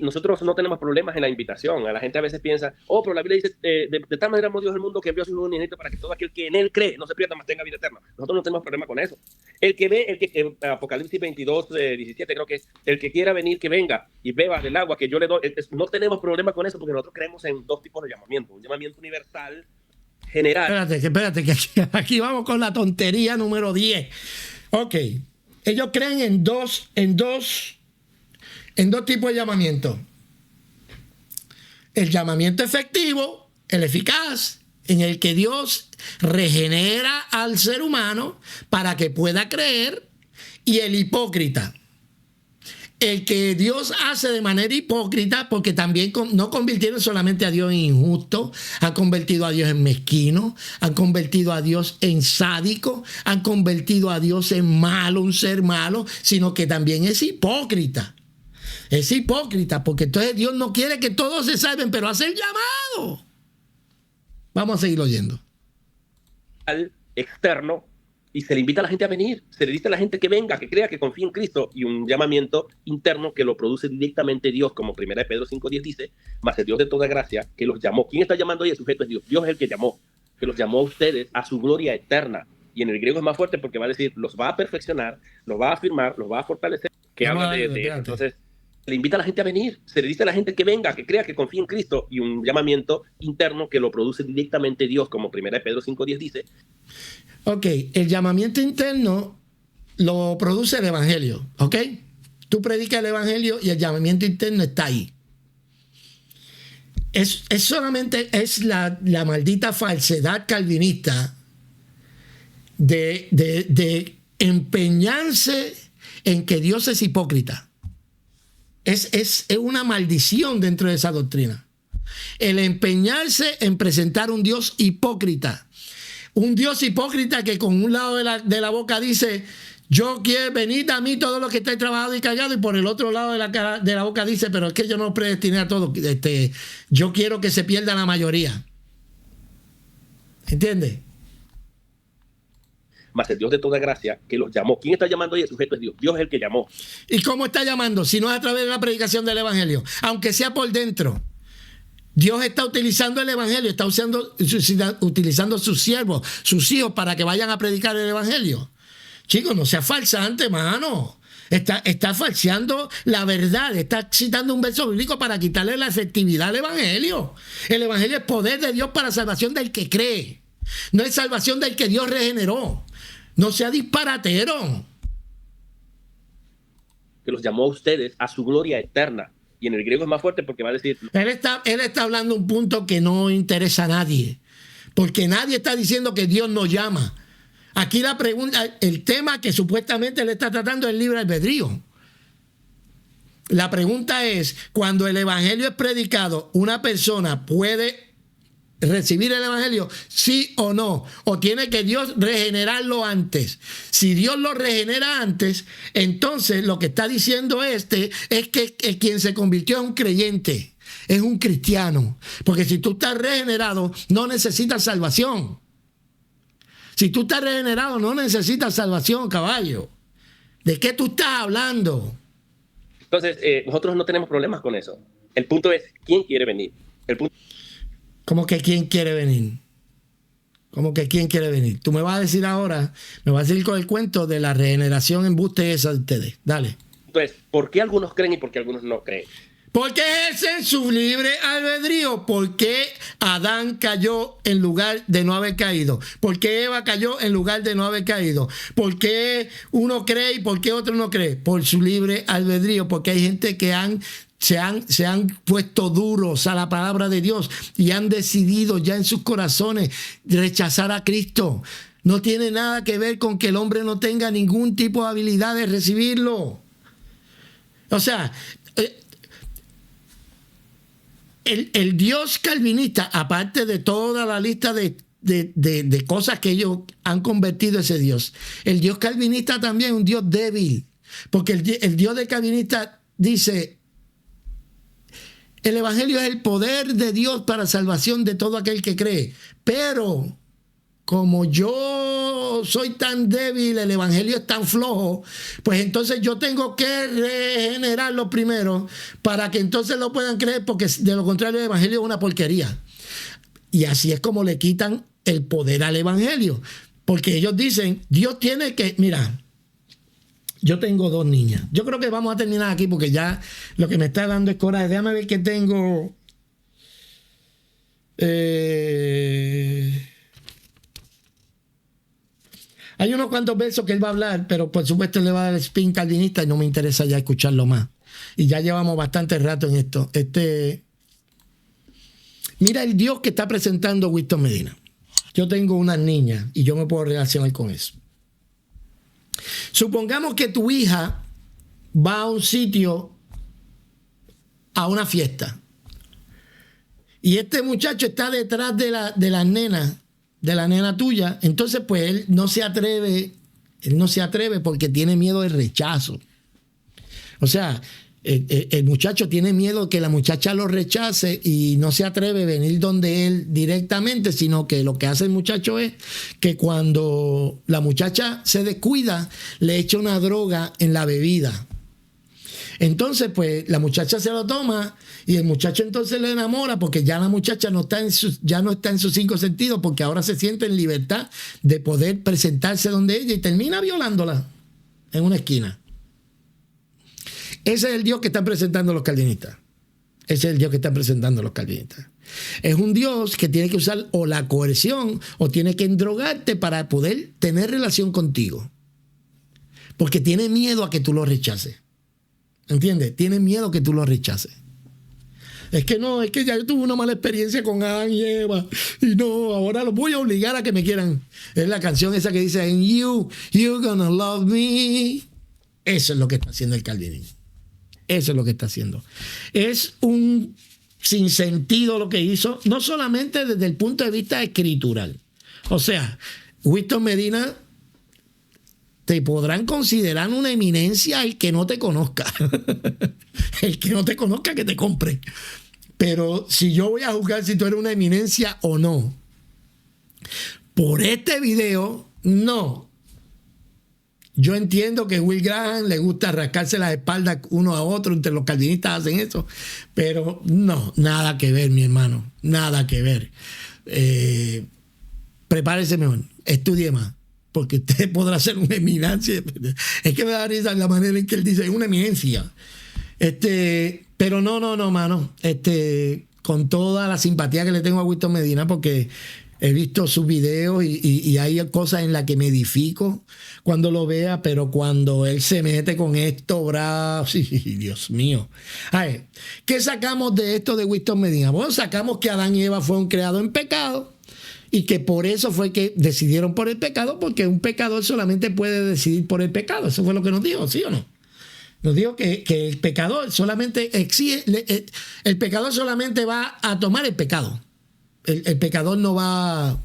Nosotros no tenemos problemas en la invitación. La gente a veces piensa, pero la Biblia dice, de tal manera amó Dios al mundo que envió a su Hijo unigénito para que todo aquel que en Él cree no se pierda, mas tenga vida eterna. Nosotros no tenemos problema con eso. Apocalipsis 22, 17 creo que es, el que quiera venir, que venga y beba del agua que yo le doy. No tenemos problema con eso porque nosotros creemos en dos tipos de llamamiento. Un llamamiento universal, general. Espérate, que aquí vamos con la tontería número 10. Ok, ellos creen en dos tipos de llamamiento. El llamamiento efectivo, el eficaz, en el que Dios regenera al ser humano para que pueda creer, y el hipócrita. el que Dios hace de manera hipócrita, porque también no convirtieron solamente a Dios en injusto, han convertido a Dios en mezquino, han convertido a Dios en sádico, han convertido a Dios en malo, un ser malo, sino que también es hipócrita. Es hipócrita, porque entonces Dios no quiere que todos se salven, pero hace el llamado. Vamos a seguir oyendo. Al externo, y se le invita a la gente a venir, se le dice a la gente que venga, que crea, que confíe en Cristo, y un llamamiento interno que lo produce directamente Dios, como 1 Pedro 5:10 dice, mas el Dios de toda gracia, que los llamó. ¿Quién está llamando ahí? El sujeto es Dios. Dios es el que llamó, que los llamó a ustedes a su gloria eterna. Y en el griego es más fuerte porque va a decir, los va a perfeccionar, los va a afirmar, los va a fortalecer, que habla de entonces, se le invita a la gente a venir, se le dice a la gente que venga, que crea, que confíe en Cristo, y un llamamiento interno que lo produce directamente Dios, como 1 Pedro 5:10 dice. Ok, el llamamiento interno lo produce el Evangelio, ¿ok? Tú predicas el Evangelio y el llamamiento interno está ahí. Es solamente la maldita falsedad calvinista de empeñarse en que Dios es hipócrita. Es una maldición dentro de esa doctrina. El empeñarse en presentar un Dios hipócrita. Un Dios hipócrita que con un lado de la boca dice, yo quiero, venid a mí todos los que estáis trabajados y callados, y por el otro lado de la boca dice, pero es que yo no predestiné a todos, yo quiero que se pierda la mayoría. ¿Entiendes? Mas el Dios de toda gracia, que los llamó. ¿Quién está llamando ahí? El sujeto es Dios. Dios es el que llamó. ¿Y cómo está llamando? Si no es a través de la predicación del Evangelio, aunque sea por dentro. Dios está utilizando el Evangelio, está utilizando sus siervos, sus hijos, para que vayan a predicar el Evangelio. Chicos, no sea falsante, mano. Está falseando la verdad, está citando un verso bíblico para quitarle la efectividad al Evangelio. El Evangelio es poder de Dios para salvación del que cree. No es salvación del que Dios regeneró. No sea disparatero. Que los llamó a ustedes a su gloria eterna. Y en el griego es más fuerte porque va a decir... Él está hablando un punto que no interesa a nadie. Porque nadie está diciendo que Dios nos llama. Aquí la pregunta, el tema que supuestamente él está tratando es el libre albedrío. La pregunta es, cuando el Evangelio es predicado, ¿una persona puede recibir el Evangelio, sí o no? ¿O tiene que Dios regenerarlo antes? Si Dios lo regenera antes, entonces lo que está diciendo es que quien se convirtió es un creyente, es un cristiano. Porque si tú estás regenerado, no necesitas salvación. Si tú estás regenerado, no necesitas salvación, caballo. ¿De qué tú estás hablando? Entonces, nosotros no tenemos problemas con eso. El punto es, ¿quién quiere venir? El punto... ¿Cómo que quién quiere venir? ¿Cómo que quién quiere venir? Tú me vas a decir ahora, me vas a decir con el cuento de la regeneración embuste esa de ustedes. Dale. Entonces, ¿por qué algunos creen y por qué algunos no creen? Porque ejercen su libre albedrío. ¿Por qué Adán cayó en lugar de no haber caído? ¿Por qué Eva cayó en lugar de no haber caído? ¿Por qué uno cree y por qué otro no cree? Por su libre albedrío. Porque hay gente que se han puesto duros a la palabra de Dios y han decidido ya en sus corazones rechazar a Cristo. No tiene nada que ver con que el hombre no tenga ningún tipo de habilidad de recibirlo. O sea, el Dios calvinista, aparte de toda la lista de cosas que ellos han convertido ese Dios, el Dios calvinista también es un Dios débil. Porque el Dios de calvinista dice... El Evangelio es el poder de Dios para salvación de todo aquel que cree. Pero como yo soy tan débil, el Evangelio es tan flojo, pues entonces yo tengo que regenerarlo primero para que entonces lo puedan creer, porque de lo contrario el Evangelio es una porquería. Y así es como le quitan el poder al Evangelio. Porque ellos dicen, Dios tiene que... Mira... Yo tengo 2 niñas. Yo creo que vamos a terminar aquí porque ya lo que me está dando es coraje. Déjame ver que tengo. Hay unos cuantos versos que él va a hablar, pero por supuesto él le va a dar el spin calvinista y no me interesa ya escucharlo más. Y ya llevamos bastante rato en esto. Mira el Dios que está presentando Winston Medina. Yo tengo unas niñas y yo me puedo relacionar con eso. Supongamos que tu hija va a un sitio, a una fiesta. Y este muchacho está detrás de la nena tuya. Entonces, pues él no se atreve porque tiene miedo del rechazo. O sea, el muchacho tiene miedo que la muchacha lo rechace y no se atreve a venir donde él directamente, sino que lo que hace el muchacho es que cuando la muchacha se descuida, le echa una droga en la bebida. Entonces, pues la muchacha se lo toma y el muchacho entonces le enamora porque ya la muchacha ya no está en sus 5 sentidos, porque ahora se siente en libertad de poder presentarse donde ella y termina violándola en una esquina. Ese es el Dios que están presentando los calvinistas. Ese es el Dios que están presentando los calvinistas. Es un Dios que tiene que usar o la coerción o tiene que endrogarte para poder tener relación contigo. Porque tiene miedo a que tú lo rechaces. ¿Entiendes? Tiene miedo que tú lo rechaces. Es que ya yo tuve una mala experiencia con Adán y Eva y no, ahora los voy a obligar a que me quieran. Es la canción esa que dice "And you're gonna love me". Eso es lo que está haciendo el calvinismo. Eso es lo que está haciendo. Es un sinsentido lo que hizo, no solamente desde el punto de vista escritural. O sea, Winston Medina te podrán considerar una eminencia el que no te conozca. El que no te conozca, que te compre. Pero si yo voy a juzgar si tú eres una eminencia o no, por este video, no. Yo entiendo que Will Graham le gusta rascarse las espaldas uno a otro, entre los calvinistas hacen eso, pero no, nada que ver, mi hermano, nada que ver. Prepárese mejor, estudie más, porque usted podrá ser una eminencia. Es que me da risa la manera en que él dice, es una eminencia. Pero no, mano, con toda la simpatía que le tengo a Winston Medina, porque he visto sus videos y hay cosas en las que me edifico cuando lo vea, pero cuando él se mete con esto, bravo, sí, Dios mío. A ver, ¿qué sacamos de esto de Winston Medina? Bueno, sacamos que Adán y Eva fueron creados en pecado y que por eso fue que decidieron por el pecado, porque un pecador solamente puede decidir por el pecado. Eso fue lo que nos dijo, ¿sí o no? Nos dijo que el pecador solamente exige, el pecador solamente va a tomar el pecado. El pecador no va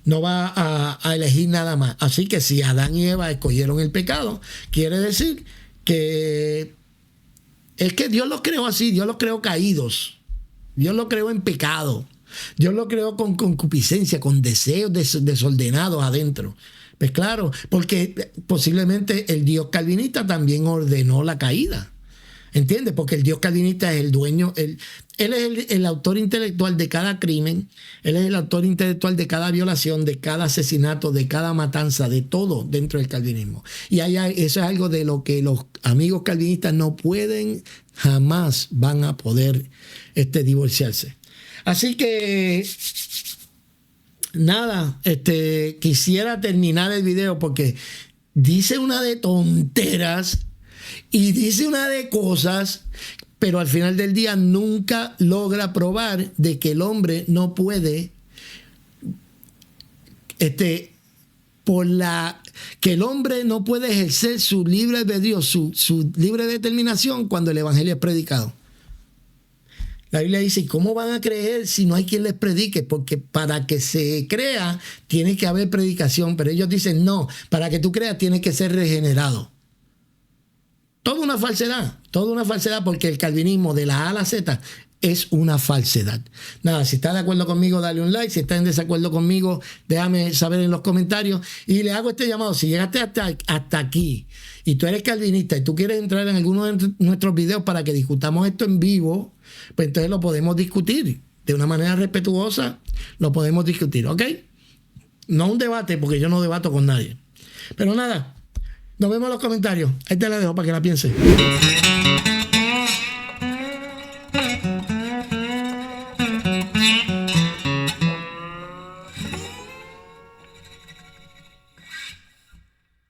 a elegir nada más. Así que si Adán y Eva escogieron el pecado, quiere decir que es que Dios los creó así, Dios los creó caídos, Dios los creó en pecado, Dios los creó con concupiscencia, con deseos desordenados adentro. Pues claro, porque posiblemente el Dios calvinista también ordenó la caída. ¿Entiendes? Porque el Dios calvinista es el dueño, él es el autor intelectual de cada crimen, él es el autor intelectual de cada violación, de cada asesinato, de cada matanza, de todo dentro del calvinismo. Y eso es algo de lo que los amigos calvinistas no pueden, jamás van a poder divorciarse. Así que, nada, quisiera terminar el video porque dice una de tonteras y dice una de cosas, pero al final del día nunca logra probar de que el hombre no puede, que el hombre no puede ejercer su libre albedrío, su libre determinación cuando el evangelio es predicado. La Biblia dice, ¿y cómo van a creer si no hay quien les predique? Porque para que se crea tiene que haber predicación, pero ellos dicen, no, para que tú creas tienes que ser regenerado. Toda una falsedad, porque el calvinismo de la A a la Z es una falsedad. Nada, si estás de acuerdo conmigo, dale un like. Si estás en desacuerdo conmigo, déjame saber en los comentarios. Y le hago este llamado. Si llegaste hasta aquí y tú eres calvinista y tú quieres entrar en alguno de nuestros videos para que discutamos esto en vivo, pues entonces lo podemos discutir. De una manera respetuosa, lo podemos discutir, ¿ok? No un debate, porque yo no debato con nadie. Pero nada. Nos vemos en los comentarios. Ahí te la dejo para que la pienses.